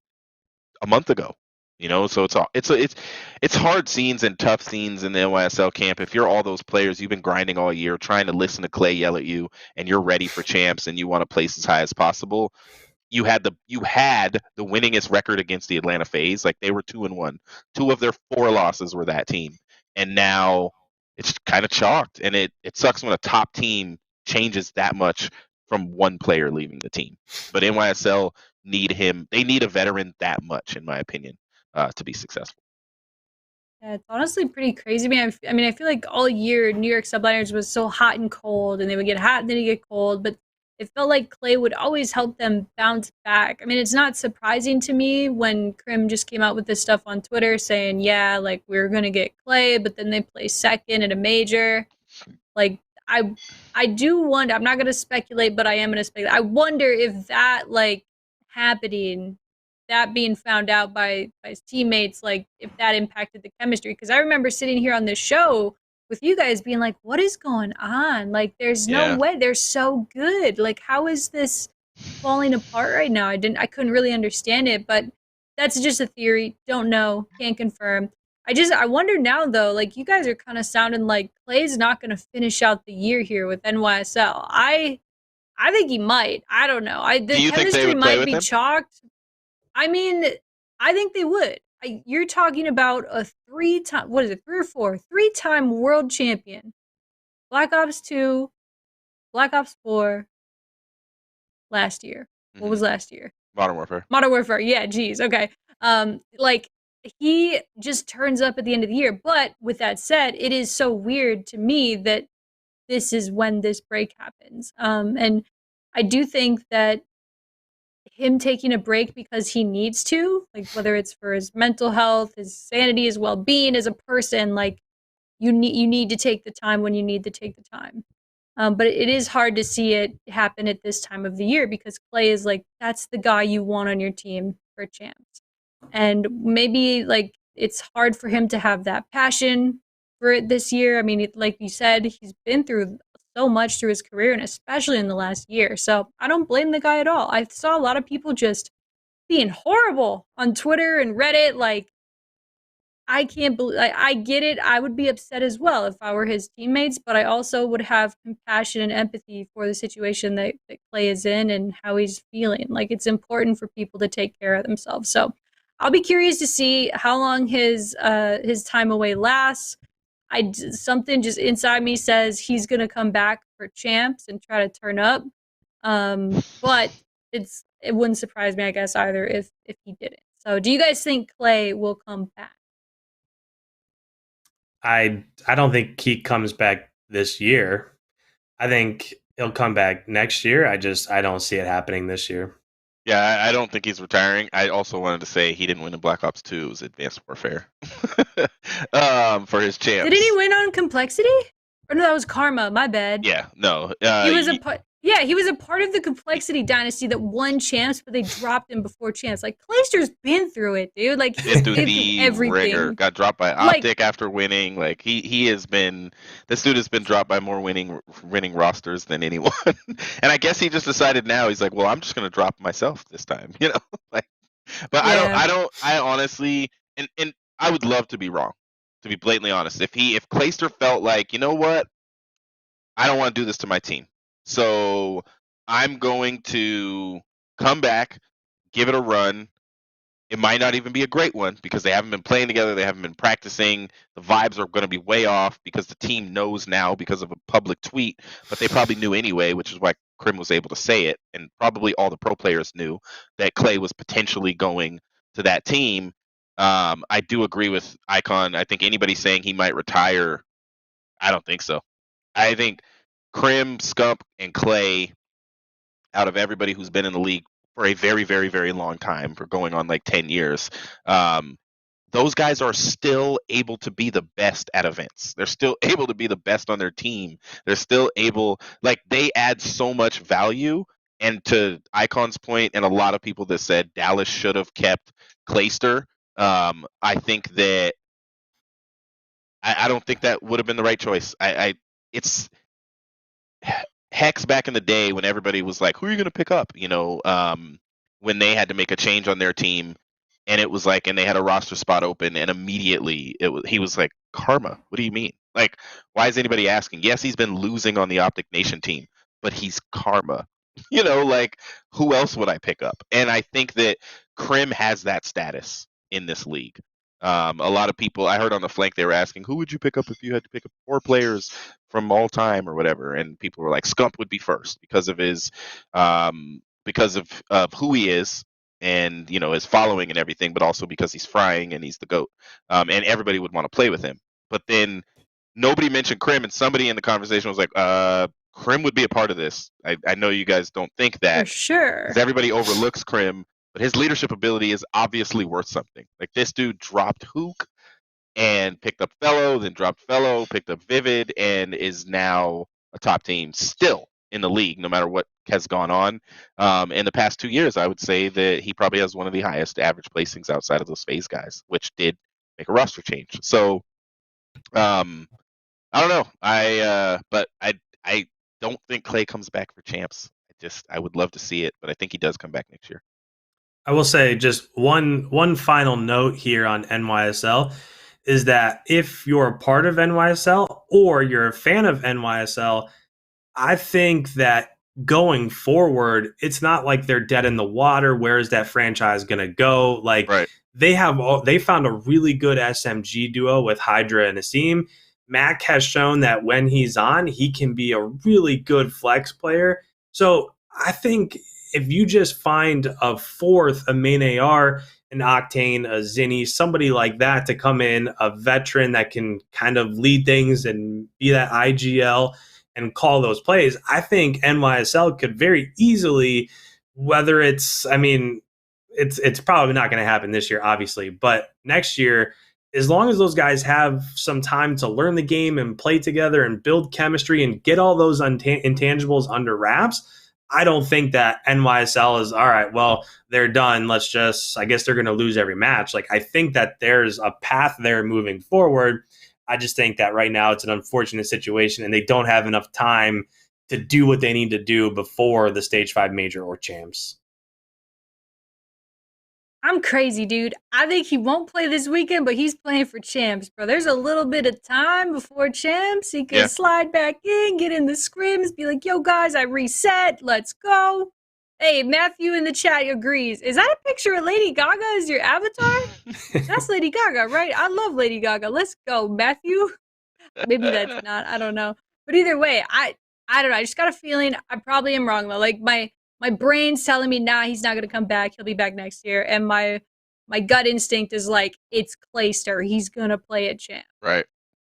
a month ago, you know. So it's hard scenes and tough scenes in the NYSL camp. If you're all those players, you've been grinding all year, trying to listen to Clay yell at you, and you're ready for champs, and you want to place as high as possible. You had the winningest record against the Atlanta FaZe. Like, they were 2-1. 2 of their 4 losses were that team, and now it's kind of chalked. And it sucks when a top team changes that much from one player leaving the team. But NYSL need him. They need a veteran that much, in my opinion, to be successful. Yeah, it's honestly pretty crazy. I mean, I feel like all year New York subliners was so hot and cold, and they would get hot and then get cold, but it felt like Clay would always help them bounce back. I mean, it's not surprising to me when Krim just came out with this stuff on Twitter saying, yeah, like, we're going to get Clay, but then they play second at a major. Like, I do wonder, I'm not going to speculate, but I am going to speculate. I wonder if that, like, happening, that being found out by his teammates, like, if that impacted the chemistry. Because I remember sitting here on this show with you guys being like, what is going on? Like, there's no way. They're so good. Like, how is this falling apart right now? I couldn't really understand it, but that's just a theory. Don't know. Can't confirm. I wonder now, though, like, you guys are kind of sounding like Clay's not going to finish out the year here with NYSL. I think he might. I don't know. The chemistry might be chalked. I mean, I think they would. You're talking about a 3-time, what is it, 3 or 4? 3-time world champion. Black Ops 2, Black Ops 4, last year. What was last year? Modern Warfare. Modern Warfare, yeah, geez, okay. Like, he just turns up at the end of the year. But with that said, it is so weird to me that this is when this break happens. And I do think that him taking a break because he needs to, like, whether it's for his mental health, his sanity, his well-being as a person, like, you need to take the time when you need to take the time. But it is hard to see it happen at this time of the year because Clay is like, that's the guy you want on your team for champs. And maybe like it's hard for him to have that passion for it this year. I mean, like you said, he's been through so much through his career and especially in the last year. So I don't blame the guy at all. I saw a lot of people just being horrible on Twitter and Reddit. Like, I can't believe, I get it. I would be upset as well if I were his teammates, but I also would have compassion and empathy for the situation that Clay is in and how he's feeling. Like, it's important for people to take care of themselves. So I'll be curious to see how long his time away lasts. Something just inside me says he's going to come back for champs and try to turn up. But it wouldn't surprise me, I guess, either if he didn't. So do you guys think Clay will come back? I don't think he comes back this year. I think he'll come back next year. I don't see it happening this year. Yeah, I don't think he's retiring. I also wanted to say he didn't win in Black Ops 2. It was Advanced Warfare for his champs. Didn't he win on Complexity? Or no, that was Karma. My bad. Yeah, no. He was he was a part of the Complexity dynasty that won champs, but they dropped him before champs. Like, Clayster's been through it, dude. Like, he's been through everything. Rigor. Got dropped by Optic after winning. Like, he has been, this dude has been dropped by more winning rosters than anyone. And I guess he just decided now, he's like, well, I'm just gonna drop myself this time, you know? Like, but yeah. I honestly, and I would love to be wrong, to be blatantly honest. If Clayster felt like, you know what, I don't want to do this to my team, so I'm going to come back, give it a run. It might not even be a great one because they haven't been playing together. They haven't been practicing. The vibes are going to be way off because the team knows now because of a public tweet, but they probably knew anyway, which is why Krim was able to say it. And probably all the pro players knew that Clay was potentially going to that team. I do agree with IKON. I think anybody saying he might retire, I don't think so. I think Krim, Scump, and Clay, out of everybody who's been in the league for a very, very, very long time, for going on like 10 years, those guys are still able to be the best at events. They're still able to be the best on their team. They're still able, like, they add so much value. And to IKON's point, and a lot of people that said Dallas should have kept Clayster, I think that I don't think that would have been the right choice. It's Hex back in the day when everybody was like, who are you going to pick up? You know, when they had to make a change on their team, and it was like, and they had a roster spot open, and immediately he was like, Karma, what do you mean? Like, why is anybody asking? Yes, he's been losing on the Optic Nation team, but he's Karma. You know, like, who else would I pick up? And I think that Krim has that status in this league. A lot of people, I heard on the flank, they were asking, who would you pick up if you had to pick up 4 players from all time or whatever? And people were like, Scump would be first because of his, because of who he is and, you know, his following and everything, but also because he's frying and he's the GOAT. And everybody would want to play with him. But then nobody mentioned Krim, and somebody in the conversation was like, Krim would be a part of this. I know you guys don't think that. For sure. Because everybody overlooks Krim. But his leadership ability is obviously worth something. Like, this dude dropped Hook and picked up Fellow, then dropped Fellow, picked up Vivid, and is now a top team still in the league, no matter what has gone on. In the past 2 years, I would say that he probably has one of the highest average placings outside of those FaZe guys, which did make a roster change. So, I don't know. But I don't think Clay comes back for champs. I would love to see it, but I think he does come back next year. I will say just one final note here on NYSL is that if you're a part of NYSL or you're a fan of NYSL, I think that going forward, it's not like they're dead in the water. Where is that franchise going to go? Like, right. They found a really good SMG duo with Hydra and Asim. Mac has shown that when he's on, he can be a really good flex player. So I think if you just find a fourth, a main AR, an Octane, a Zinni, somebody like that to come in, a veteran that can kind of lead things and be that IGL and call those plays, I think NYSL could very easily, whether it's probably not going to happen this year, obviously, but next year, as long as those guys have some time to learn the game and play together and build chemistry and get all those intangibles under wraps, I don't think that NYSL is all right. Well, they're done. I guess they're going to lose every match. Like, I think that there's a path there moving forward. I just think that right now it's an unfortunate situation and they don't have enough time to do what they need to do before the Stage 5 Major or Champs. I'm crazy, dude. I think he won't play this weekend, but he's playing for Champs, bro. There's a little bit of time before Champs. He can slide back in, get in the scrims, be like, yo, guys, I reset. Let's go. Hey, Matthew in the chat agrees. Is that a picture of Lady Gaga as your avatar? That's Lady Gaga, right? I love Lady Gaga. Let's go, Matthew. Maybe that's not. I don't know. But either way, I don't know. I just got a feeling I probably am wrong, though. Like, my brain's telling me, nah, he's not going to come back. He'll be back next year. And my gut instinct is like, it's Clayster. He's going to play at Champ. Right.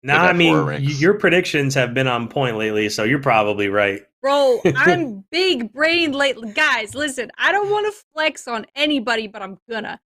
Nah, I mean, your predictions have been on point lately, so you're probably right. Bro, I'm big brain lately. Guys, listen, I don't want to flex on anybody, but I'm gonna.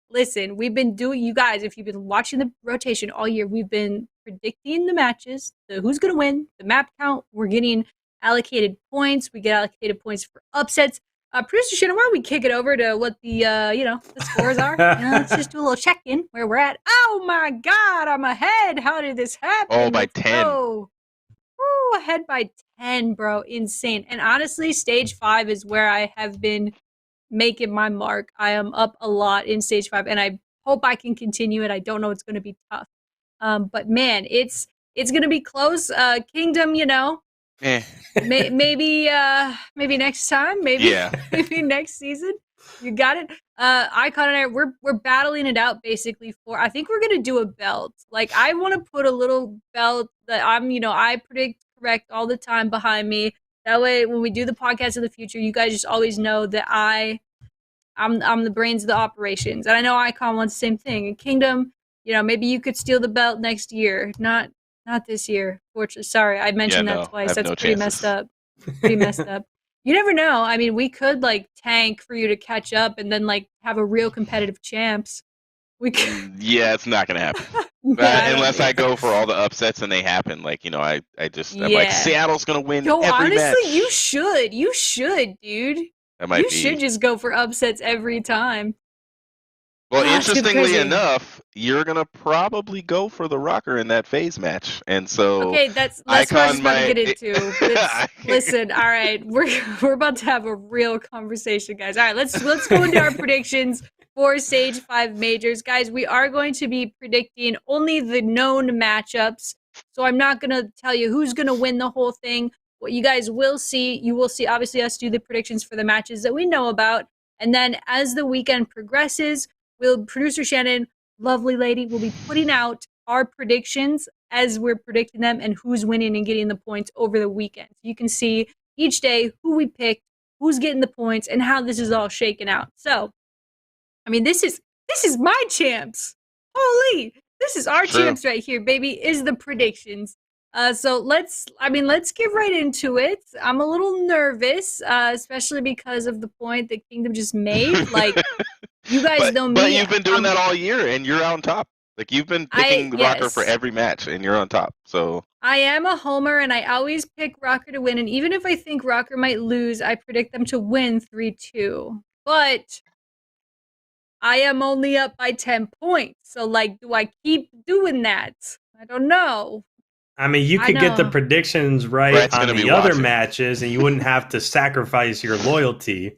Listen, we've been doing, you guys, if you've been watching the rotation all year, we've been predicting the matches, who's going to win, the map count. We're getting allocated points. We get allocated points for upsets. Producer Shannon, why don't we kick it over to what the the scores are? Let's just do a little check-in where we're at. Oh my God, I'm ahead. How did this happen? Oh, by 10. Ooh, ahead by 10, bro. Insane. And honestly, Stage 5 is where I have been making my mark. I am up a lot in Stage 5, and I hope I can continue it. I don't know, it's going to be tough. But man, it's going to be close. Kingdom, maybe next time, maybe next season. You got it. IKON and I, we're battling it out basically I think we're gonna do a belt. Like, I want to put a little belt that I predict correct all the time behind me. That way, when we do the podcast in the future, you guys just always know that I'm the brains of the operations. And I know IKON wants the same thing. And Kingdom, maybe you could steal the belt next year. Not this year, fortunately. Sorry, I mentioned that twice. That's pretty messed up. Pretty messed up. You never know. I mean, we could tank for you to catch up and then have a real competitive champs. We could. Yeah, it's not gonna happen. Unless I go for all the upsets and they happen. I'm like, Seattle's gonna win every match. Honestly, you should, dude. You should just go for upsets every time. Well, interestingly enough, you're gonna probably go for the RØKKR in that phase match, and so that's what I was about to get into. Listen, all right, we're about to have a real conversation, guys. All right, let's go into our predictions for Stage 5 majors, guys. We are going to be predicting only the known matchups, so I'm not gonna tell you who's gonna win the whole thing. What you guys will see, obviously us do the predictions for the matches that we know about, and then as the weekend progresses, Producer Shannon, lovely lady, will be putting out our predictions as we're predicting them and who's winning and getting the points over the weekend. So you can see each day who we picked, who's getting the points, and how this is all shaken out. So, I mean, this is my champs. Holy, this is our champs right here, baby. Is the predictions. So let's get right into it. I'm a little nervous, especially because of the point that Kingdom just made. You guys know me. But you've been doing that all year, and you're on top. You've been picking RØKKR for every match, and you're on top. So I am a homer, and I always pick RØKKR to win. And even if I think RØKKR might lose, I predict them to win 3-2. But I am only up by 10 points. So, do I keep doing that? I don't know. I mean, you could get the predictions right on the other matches, and you wouldn't have to sacrifice your loyalty.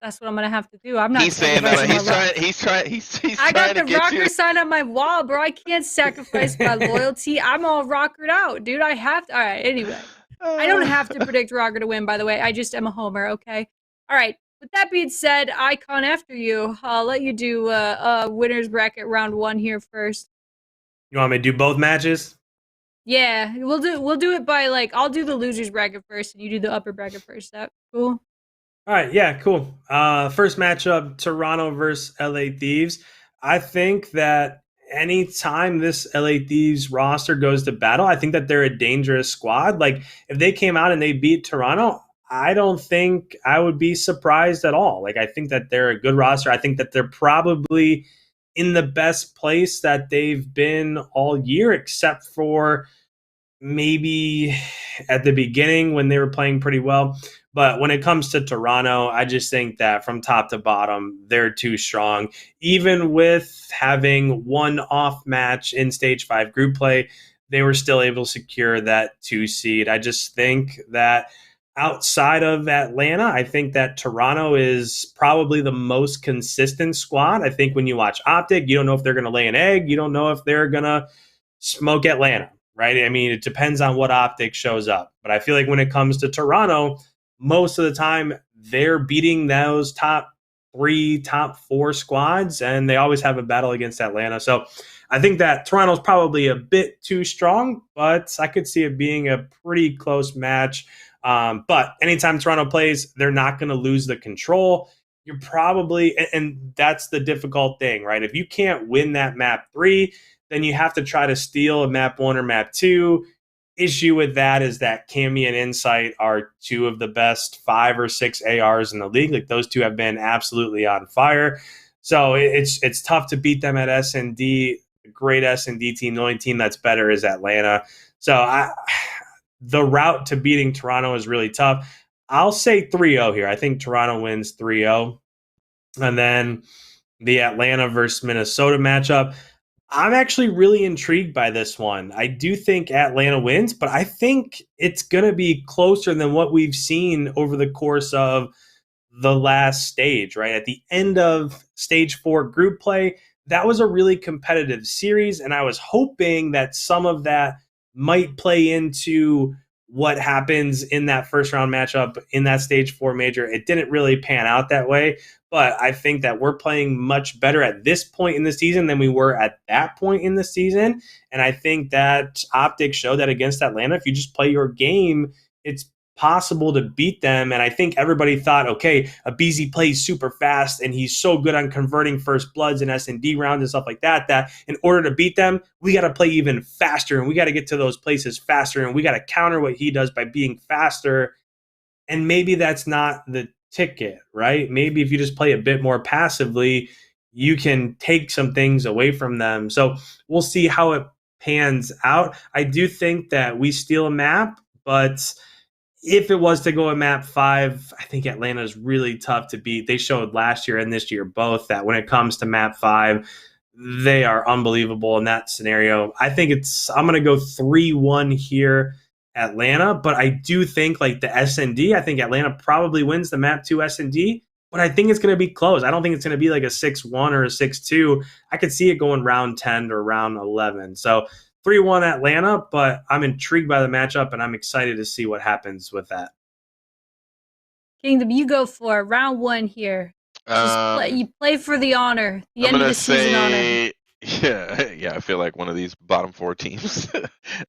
That's what I'm gonna have to do. I'm not. He's saying that he's trying. I got the RØKKR sign on my wall, bro. I can't sacrifice my loyalty. I'm all RØKKR'd out, dude. I have to. All right. Anyway, I don't have to predict RØKKR to win. By the way, I just am a homer. Okay. All right. With that being said, IKON, after you, I'll let you do winners bracket round 1 here first. You want me to do both matches? Yeah, we'll do it by I'll do the losers bracket first, and you do the upper bracket first. That cool? All right, yeah, cool. First matchup, Toronto versus LA Thieves. I think that anytime this LA Thieves roster goes to battle, I think that they're a dangerous squad. If they came out and they beat Toronto, I don't think I would be surprised at all. I think that they're a good roster. I think that they're probably in the best place that they've been all year, except for maybe at the beginning when they were playing pretty well. But when it comes to Toronto, I just think that from top to bottom, they're too strong. Even with having one off match in stage 5 group play, they were still able to secure that 2 seed. I just think that outside of Atlanta, I think that Toronto is probably the most consistent squad. I think when you watch Optic, you don't know if they're going to lay an egg. You don't know if they're going to smoke Atlanta, right? I mean, it depends on what Optic shows up. But I feel like when it comes to Toronto, most of the time they're beating those top 3, top 4 squads, and they always have a battle against Atlanta. So I think that Toronto's probably a bit too strong, but I could see it being a pretty close match. But anytime Toronto plays, they're not going to lose the control. You're probably, and that's the difficult thing, right? If you can't win that map 3, then you have to try to steal a map 1 or map 2. Issue with that is that Cammy and Insight are 2 of the best 5 or 6 ARs in the league. Like, those 2 have been absolutely on fire. So it's tough to beat them at S&D. A great S&D team. The only team that's better is Atlanta. So the route to beating Toronto is really tough. I'll say 3-0 here. I think Toronto wins 3-0. And then the Atlanta versus Minnesota matchup, I'm actually really intrigued by this one. I do think Atlanta wins, but I think it's going to be closer than what we've seen over the course of the last stage, right? At the end of stage 4 group play, that was a really competitive series, and I was hoping that some of that might play into what happens in that first round matchup in that stage 4 major. It didn't really pan out that way, but I think that we're playing much better at this point in the season than we were at that point in the season. And I think that Optics showed that against Atlanta. If you just play your game, it's possible to beat them. And I think everybody thought, okay, aBeZy plays super fast and he's so good on converting first bloods and S&D rounds and stuff like that, that in order to beat them, we got to play even faster and we got to get to those places faster and we got to counter what he does by being faster. And maybe that's not the ticket, right? Maybe if you just play a bit more passively, you can take some things away from them. So we'll see how it pans out. I do think that we steal a map, but if it was to go a map 5, I think Atlanta is really tough to beat. They showed last year and this year both that when it comes to map 5, they are unbelievable in that scenario. I think I'm going to go 3-1 here, Atlanta, but I do think like the S&D, I think Atlanta probably wins the map 2 S&D, but I think it's going to be close. I don't think it's going to be like a 6-1 or a 6-2. I could see it going round 10 or round 11. So 3-1 Atlanta, but I'm intrigued by the matchup and I'm excited to see what happens with that. Kingdom, you go for round 1 here. You play for the honor, the end of the season honor. Yeah, I feel like one of these bottom 4 teams.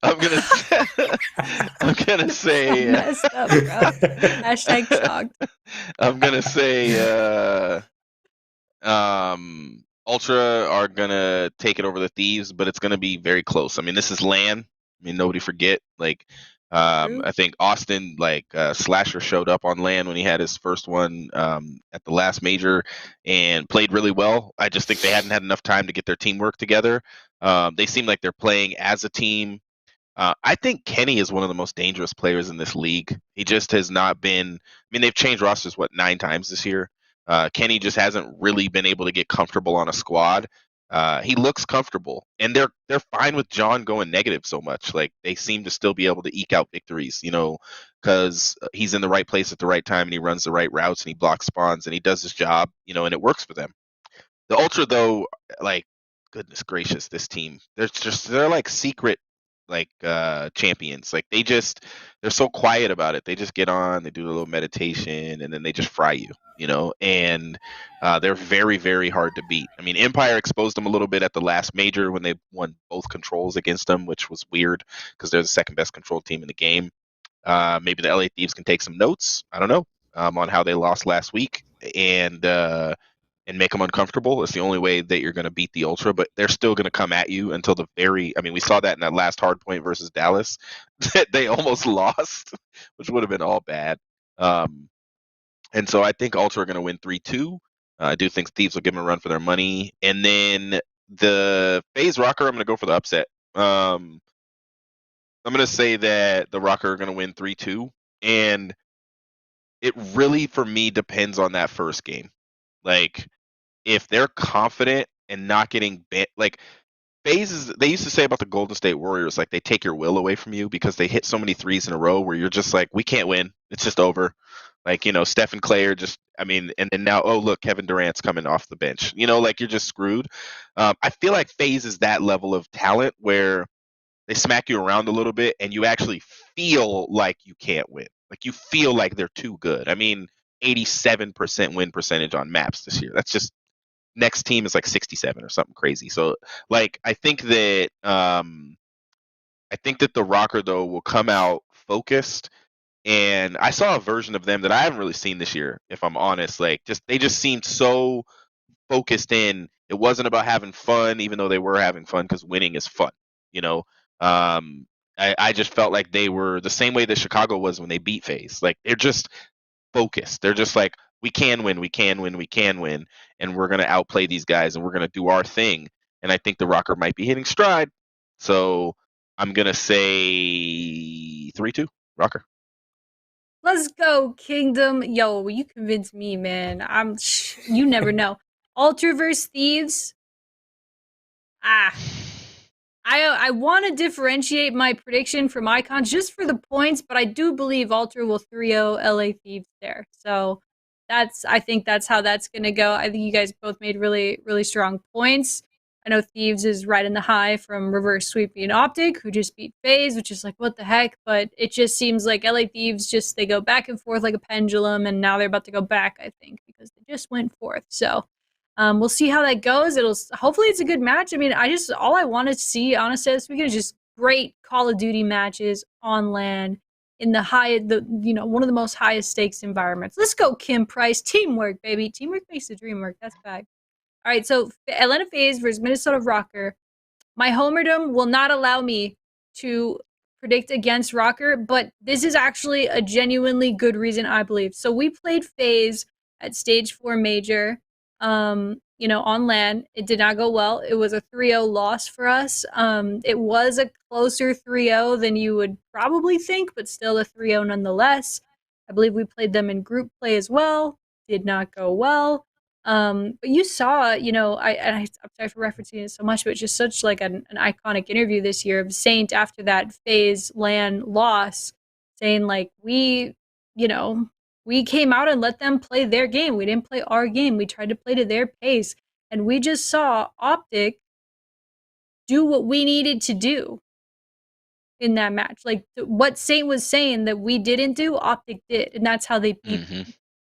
I'm gonna say messed up, bro. Hashtag shocked. I'm gonna say Ultra are gonna take it over the Thieves, but it's gonna be very close. I mean, this is LAN. I mean, nobody forget. Like, I think Austin, Slasher showed up on LAN when he had his first one at the last major and played really well. I just think they hadn't had enough time to get their teamwork together. They seem like they're playing as a team. I think Kenny is one of the most dangerous players in this league. He just has not been. I mean, they've changed rosters 9 times this year. Kenny just hasn't really been able to get comfortable on a squad. He looks comfortable, and they're fine with John going negative so much. Like, they seem to still be able to eke out victories, because he's in the right place at the right time, and he runs the right routes, and he blocks spawns, and he does his job, and it works for them. The Ultra, though, like, goodness gracious, this team, they're like secret champions. Like, they're so quiet about it. They just get on, they do a little meditation, and then they just fry you, and they're very, very hard to beat. I mean, Empire exposed them a little bit at the last major when they won both controls against them, which was weird because they're the second best control team in the game. Maybe the LA Thieves can take some notes, I don't know, on how they lost last week and make them uncomfortable. It's the only way that you're going to beat the Ultra, but they're still going to come at you until we saw that in that last hard point versus Dallas that they almost lost, which would have been all bad. And so I think Ultra are going to win 3-2. I do think Thieves will give them a run for their money. And then the FaZe RØKKR, I'm going to go for the upset. I'm going to say that the RØKKR are going to win 3-2. And it really, for me, depends on that first game. Like, if they're confident and not getting bent, like, FaZe is, they used to say about the Golden State Warriors, like, they take your will away from you because they hit so many threes in a row where you're just like, we can't win. It's just over. Like, Steph and Clay are just, and then now, oh, look, Kevin Durant's coming off the bench. Like, you're just screwed. I feel like FaZe is that level of talent where they smack you around a little bit and you actually feel like you can't win. Like, you feel like they're too good. 87% win percentage on maps this year. That's just, next team is like 67 or something crazy. So, like, I think that the RØKKR, though, will come out focused. And I saw a version of them that I haven't really seen this year, if I'm honest. Like, they just seemed so focused in. It wasn't about having fun, even though they were having fun, because winning is fun. I just felt like they were the same way that Chicago was when they beat FaZe. Like, they're just focused. They're just like, we can win, we can win, we can win, and we're gonna outplay these guys, and we're gonna do our thing. And I think the RØKKR might be hitting stride. So I'm gonna say 3-2 RØKKR. Let's go, Kingdom. Yo, you convinced me, man. You never know. Alter versus Thieves. I want to differentiate my prediction from Icons just for the points, but I do believe Alter will 3-0 LA Thieves there. So I think that's how that's going to go. I think you guys both made really, really strong points. I know Thieves is riding the high from reverse sweeping Optic, who just beat FaZe, which is like, what the heck? But it just seems like LA Thieves they go back and forth like a pendulum, and now they're about to go back, I think, because they just went forth. So we'll see how that goes. Hopefully it's a good match. All I want to see, honestly, this weekend is just great Call of Duty matches on LAN in one of the most highest stakes environments. Let's go, Kim Price. Teamwork, baby. Teamwork makes the dream work. That's fact. All right, so Atlanta FaZe versus Minnesota RØKKR. My homerdom will not allow me to predict against RØKKR, but this is actually a genuinely good reason, I believe. So we played FaZe at Stage 4 Major, on LAN. It did not go well. It was a 3-0 loss for us. It was a closer 3-0 than you would probably think, but still a 3-0 nonetheless. I believe we played them in group play as well. Did not go well. But you saw, I'm sorry for referencing it so much, but it's just such like an iconic interview this year of Saint after that FaZe LAN loss, saying like, we came out and let them play their game. We didn't play our game. We tried to play to their pace. And we just saw Optic do what we needed to do in that match. Like, what Saint was saying that we didn't do, Optic did. And that's how they beat them.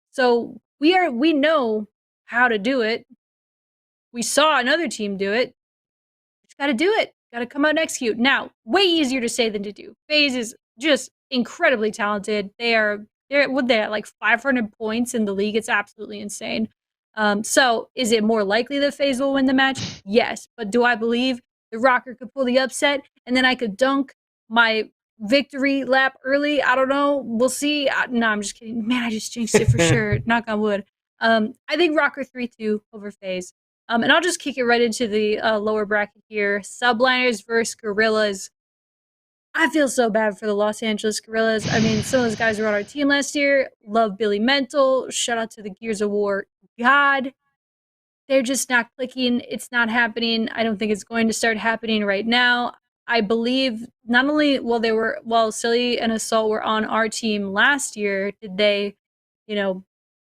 So we know how to do it. We saw another team do it. Just got to do it. Got to come out and execute. Now, way easier to say than to do. FaZe is just incredibly talented. They're at like 500 points in the league. It's absolutely insane. So is it more likely that FaZe will win the match? Yes. But do I believe the RØKKR could pull the upset and then I could dunk my victory lap early? I don't know. We'll see. No, I'm just kidding. Man, I just jinxed it for sure. Knock on wood. I think RØKKR 3-2 over FaZe. And I'll just kick it right into the lower bracket here. Subliners versus Gorillas. I feel so bad for the Los Angeles Gorillas. Some of those guys were on our team last year. Love Billy Mental. Shout out to the Gears of War God. They're just not clicking. It's not happening. I don't think it's going to start happening right now. I believe not only while Silly and Assault were on our team last year, did they,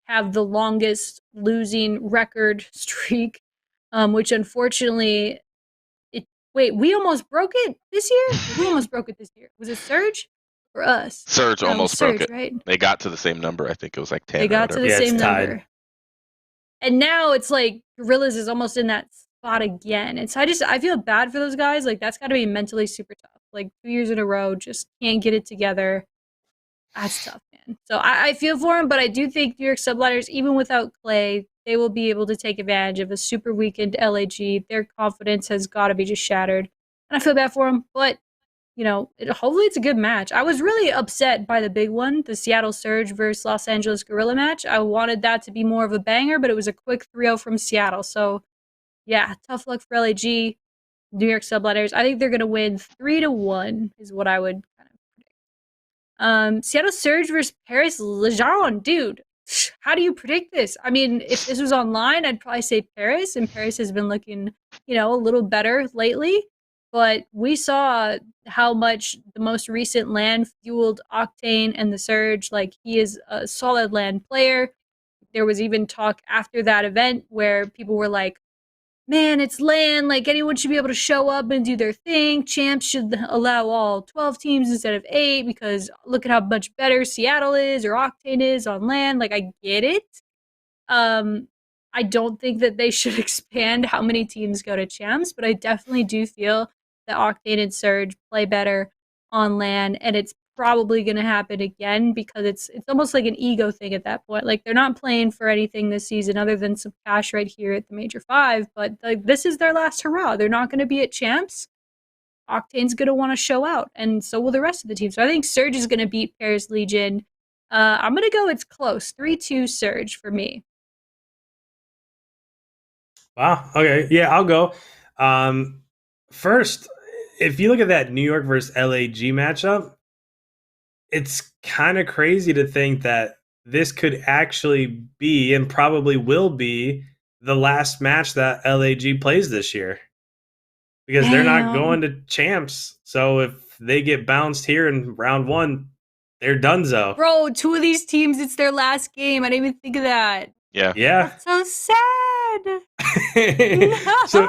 have the longest losing record streak, which unfortunately, we almost broke it this year? Who almost broke it this year? Was it Surge or us? Surge almost broke it. Right? They got to the same number. I think it was like 10. They got to the same number. And now it's like Gorillas is almost in that spot again. And so I feel bad for those guys. Like, that's got to be mentally super tough. Like, 2 years in a row, just can't get it together. That's tough, man. So I feel for them, but I do think New York Subliners, even without Clay, they will be able to take advantage of a super weakened LAG. Their confidence has got to be just shattered. And I feel bad for them, but hopefully it's a good match. I was really upset by the big one, the Seattle Surge versus Los Angeles Gorilla match. I wanted that to be more of a banger, but it was a quick 3-0 from Seattle. So, yeah, tough luck for LAG, New York Subliners. I think they're going to win 3-1 is what I would kind of predict. Seattle Surge versus Paris Lejeune. Dude, how do you predict this? I mean, if this was online, I'd probably say Paris, and Paris has been looking, a little better lately. But we saw how much the most recent land fueled Octane and the Surge. Like, he is a solid land player. There was even talk after that event where people were like, man, it's land. Like, anyone should be able to show up and do their thing. Champs should allow all 12 teams instead of 8 because look at how much better Seattle is or Octane is on land. Like, I get it. I don't think that they should expand how many teams go to champs, but I definitely do feel that Octane and Surge play better on land, and it's probably going to happen again because it's almost like an ego thing at that point. Like, they're not playing for anything this season other than some cash right here at the Major 5, but like, this is their last hurrah. They're not going to be at champs. Octane's going to want to show out, and so will the rest of the team. So I think Surge is going to beat Paris Legion. I'm going to go it's close. 3-2 Surge for me. Wow. Okay. Yeah, I'll go. First, if you look at that New York versus LAG matchup, it's kind of crazy to think that this could actually be and probably will be the last match that LAG plays this year because they're not going to champs. So if they get bounced here in round 1, they're donezo. Bro, 2 of these teams, it's their last game. I didn't even think of that. Yeah. That's so sad. No. So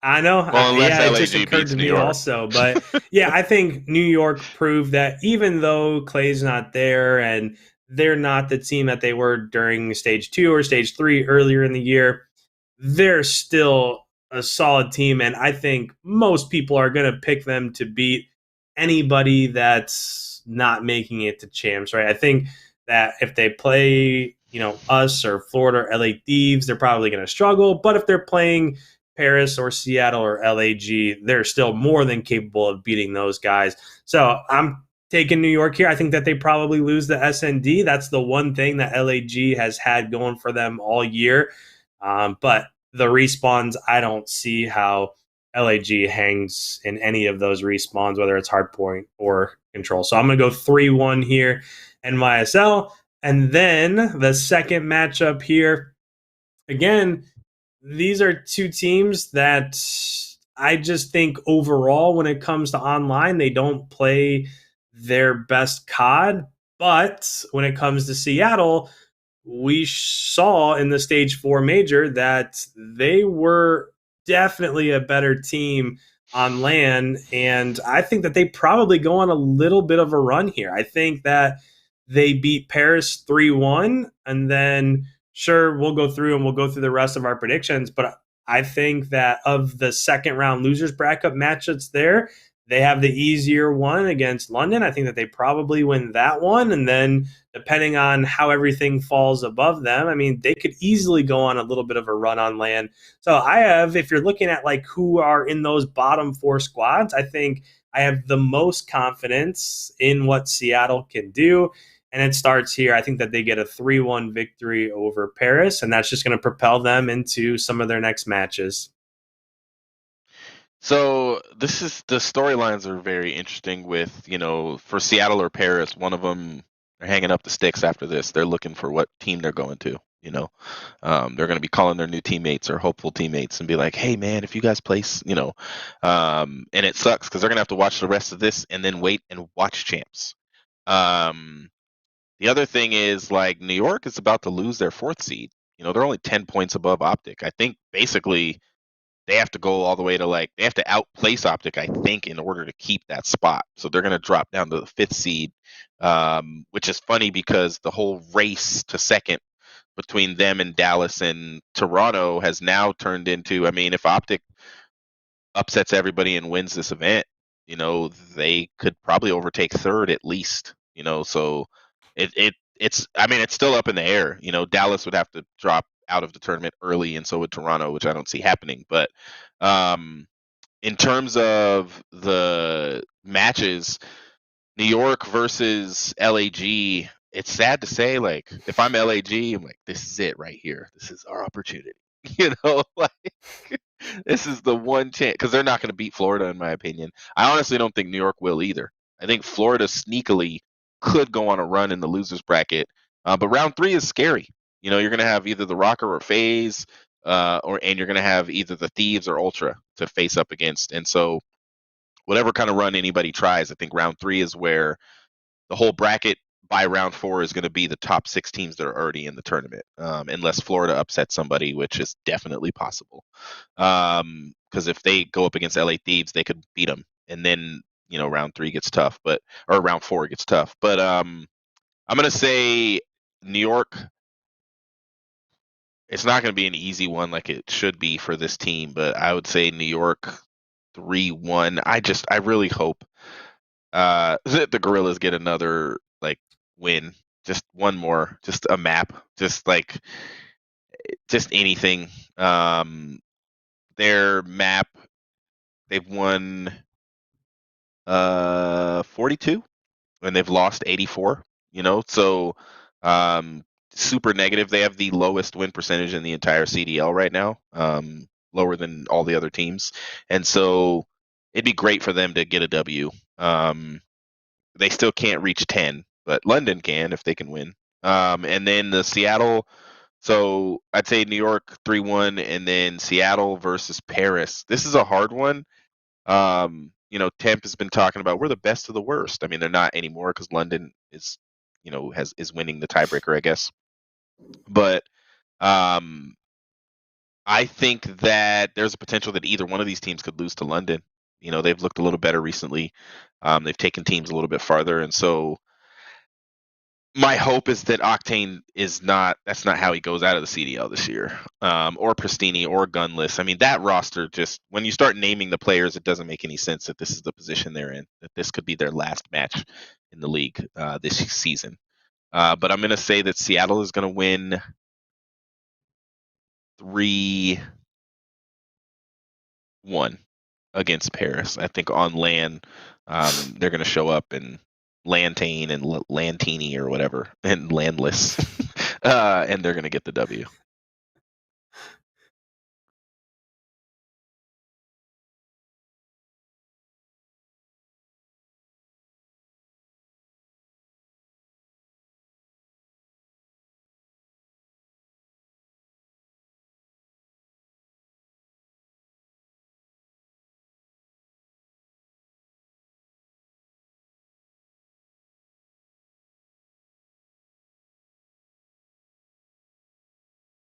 I know. Well, it just occurred to me also. But yeah, I think New York proved that even though Clay's not there and they're not the team that they were during stage 2 or stage 3 earlier in the year, they're still a solid team. And I think most people are going to pick them to beat anybody that's not making it to champs, right? I think that if they play, us or Florida or LA Thieves, they're probably going to struggle. But if they're playing Paris or Seattle or LAG, they're still more than capable of beating those guys. So I'm taking New York here. I think that they probably lose the SND. That's the one thing that LAG has had going for them all year. But the respawns, I don't see how LAG hangs in any of those respawns, whether it's hardpoint or control. So I'm going to go 3-1 here, NYSL. And then the second matchup here, again, these are 2 teams that I just think overall when it comes to online, they don't play their best COD. But when it comes to Seattle, we saw in the stage 4 major that they were definitely a better team on land. And I think that they probably go on a little bit of a run here. I think that they beat Paris 3-1, and then sure, we'll go through the rest of our predictions, but I think that of the second round losers bracket matchups there, they have the easier one against London. I think that they probably win that one. And then depending on how everything falls above them, I mean, they could easily go on a little bit of a run on land. So I have, if you're looking at like who are in those bottom 4 squads, I think I have the most confidence in what Seattle can do. And it starts here. I think that they get a 3-1 victory over Paris, and that's just going to propel them into some of their next matches. So the storylines are very interesting with, for Seattle or Paris, one of them are hanging up the sticks after this. They're looking for what team they're going to, they're going to be calling their new teammates or hopeful teammates and be like, hey man, if you guys place, and it sucks because they're going to have to watch the rest of this and then wait and watch champs. The other thing is, like, New York is about to lose their 4th seed. They're only 10 points above Optic. I think basically they have to go all the way to, like, they have to outplace Optic, I think, in order to keep that spot. So they're going to drop down to the 5th seed, which is funny because the whole race to 2nd between them and Dallas and Toronto has now turned into, I mean, if Optic upsets everybody and wins this event, they could probably overtake 3rd at least, so it's still up in the air. Dallas would have to drop out of the tournament early, and so would Toronto, which I don't see happening. But in terms of the match matches, New York versus LAG. It's sad to say, like, if I'm LAG, I'm like, this is it right here. This is our opportunity. Like, this is the one chance, because they're not going to beat Florida, in my opinion. I honestly don't think New York will either. I think Florida sneakily could go on a run in the losers bracket, but round 3 is scary. You're going to have either the RØKKR or FaZe, and you're going to have either the Thieves or Ultra to face up against. And so, whatever kind of run anybody tries, I think round 3 is where the whole bracket by round 4 is going to be the top 6 teams that are already in the tournament, unless Florida upsets somebody, which is definitely possible. Because if they go up against LA Thieves, they could beat them, and then round 3 gets tough, or round 4 gets tough. But I'm gonna say New York. It's not going to be an easy one like it should be for this team, but I would say New York 3-1. I really hope that the Gorillas get another win, just one more, just a map, just anything. Their map, they've won 42 and they've lost 84. So super negative. They have the lowest win percentage in the entire CDL right now, lower than all the other teams, and so it'd be great for them to get a W. They still can't reach 10, but London can if they can win. And then the Seattle, so I'd say New York 3-1, and then Seattle versus Paris. This is a hard one. Temp has been talking about we're the best of the worst. I mean, they're not anymore because London is winning the tiebreaker, I guess. But I think that there's a potential that either one of these teams could lose to London. They've looked a little better recently. They've taken teams a little bit farther, and so my hope is that Octane that's not how he goes out of the CDL this year, or Pristini or Gunless. I mean, that roster, just when you start naming the players, it doesn't make any sense that this is the position they're in, that this could be their last match in the league this season. But I'm going to say that Seattle is going to win 3-1 against Paris. I think on LAN, they're going to show up and Lantane and Lantini or whatever, and Landless, and they're going to get the W.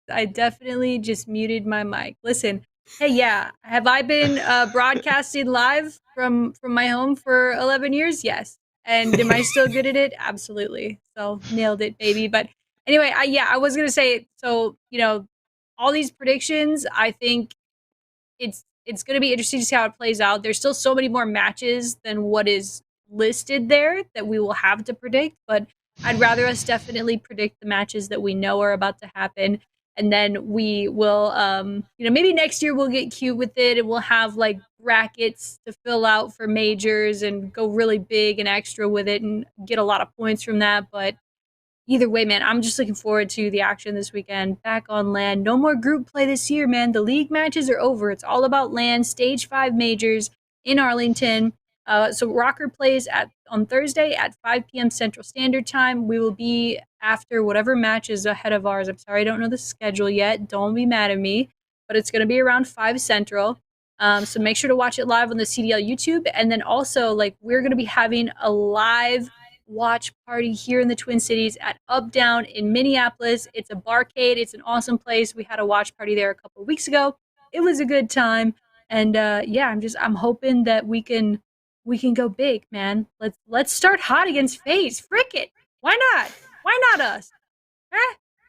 I definitely just muted my mic. Listen, hey, yeah, have I been broadcasting live from my home for 11 years? Yes. And am I still good at it? Absolutely. So nailed it, baby. But anyway, I was gonna say, so all these predictions, I think it's gonna be interesting to see how it plays out. There's still so many more matches than what is listed there that we will have to predict, but I'd rather us definitely predict the matches that we know are about to happen. And then we will, maybe next year we'll get cute with it and we'll have brackets to fill out for majors and go really big and extra with it and get a lot of points from that. But either way, man, I'm just looking forward to the action this weekend. Back on LAN. No more group play this year, man. The league matches are over. It's all about LAN, Stage 5 majors in Arlington. So RØKKR plays on Thursday at 5 p.m. Central Standard Time. We will be after whatever match is ahead of ours. I'm sorry, I don't know the schedule yet. Don't be mad at me. But it's going to be around 5 Central. So make sure to watch it live on the CDL YouTube. And then also, we're going to be having a live watch party here in the Twin Cities at Up Down in Minneapolis. It's a barcade. It's an awesome place. We had a watch party there a couple of weeks ago. It was a good time. And I'm hoping that we can go big, man. Let's start hot against FaZe. Frick it. Why not? Why not us?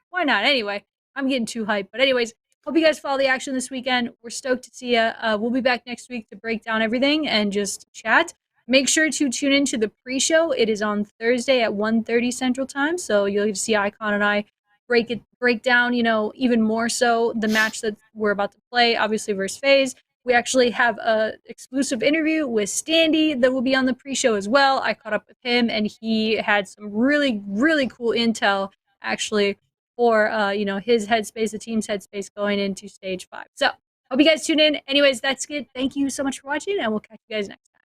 Why not? Anyway, I'm getting too hyped. But anyways, hope you guys follow the action this weekend. We're stoked to see you. We'll be back next week to break down everything and just chat. Make sure to tune into the pre-show. It is on Thursday at 1:30 Central Time. So you'll get to see IKON and I break down, even more so the match that we're about to play, obviously versus FaZe. We actually have a exclusive interview with Standy that will be on the pre-show as well. I caught up with him, and he had some really, really cool intel, actually, for his headspace, the team's headspace going into stage 5. So hope you guys tune in. Anyways, that's it. Thank you so much for watching, and we'll catch you guys next time.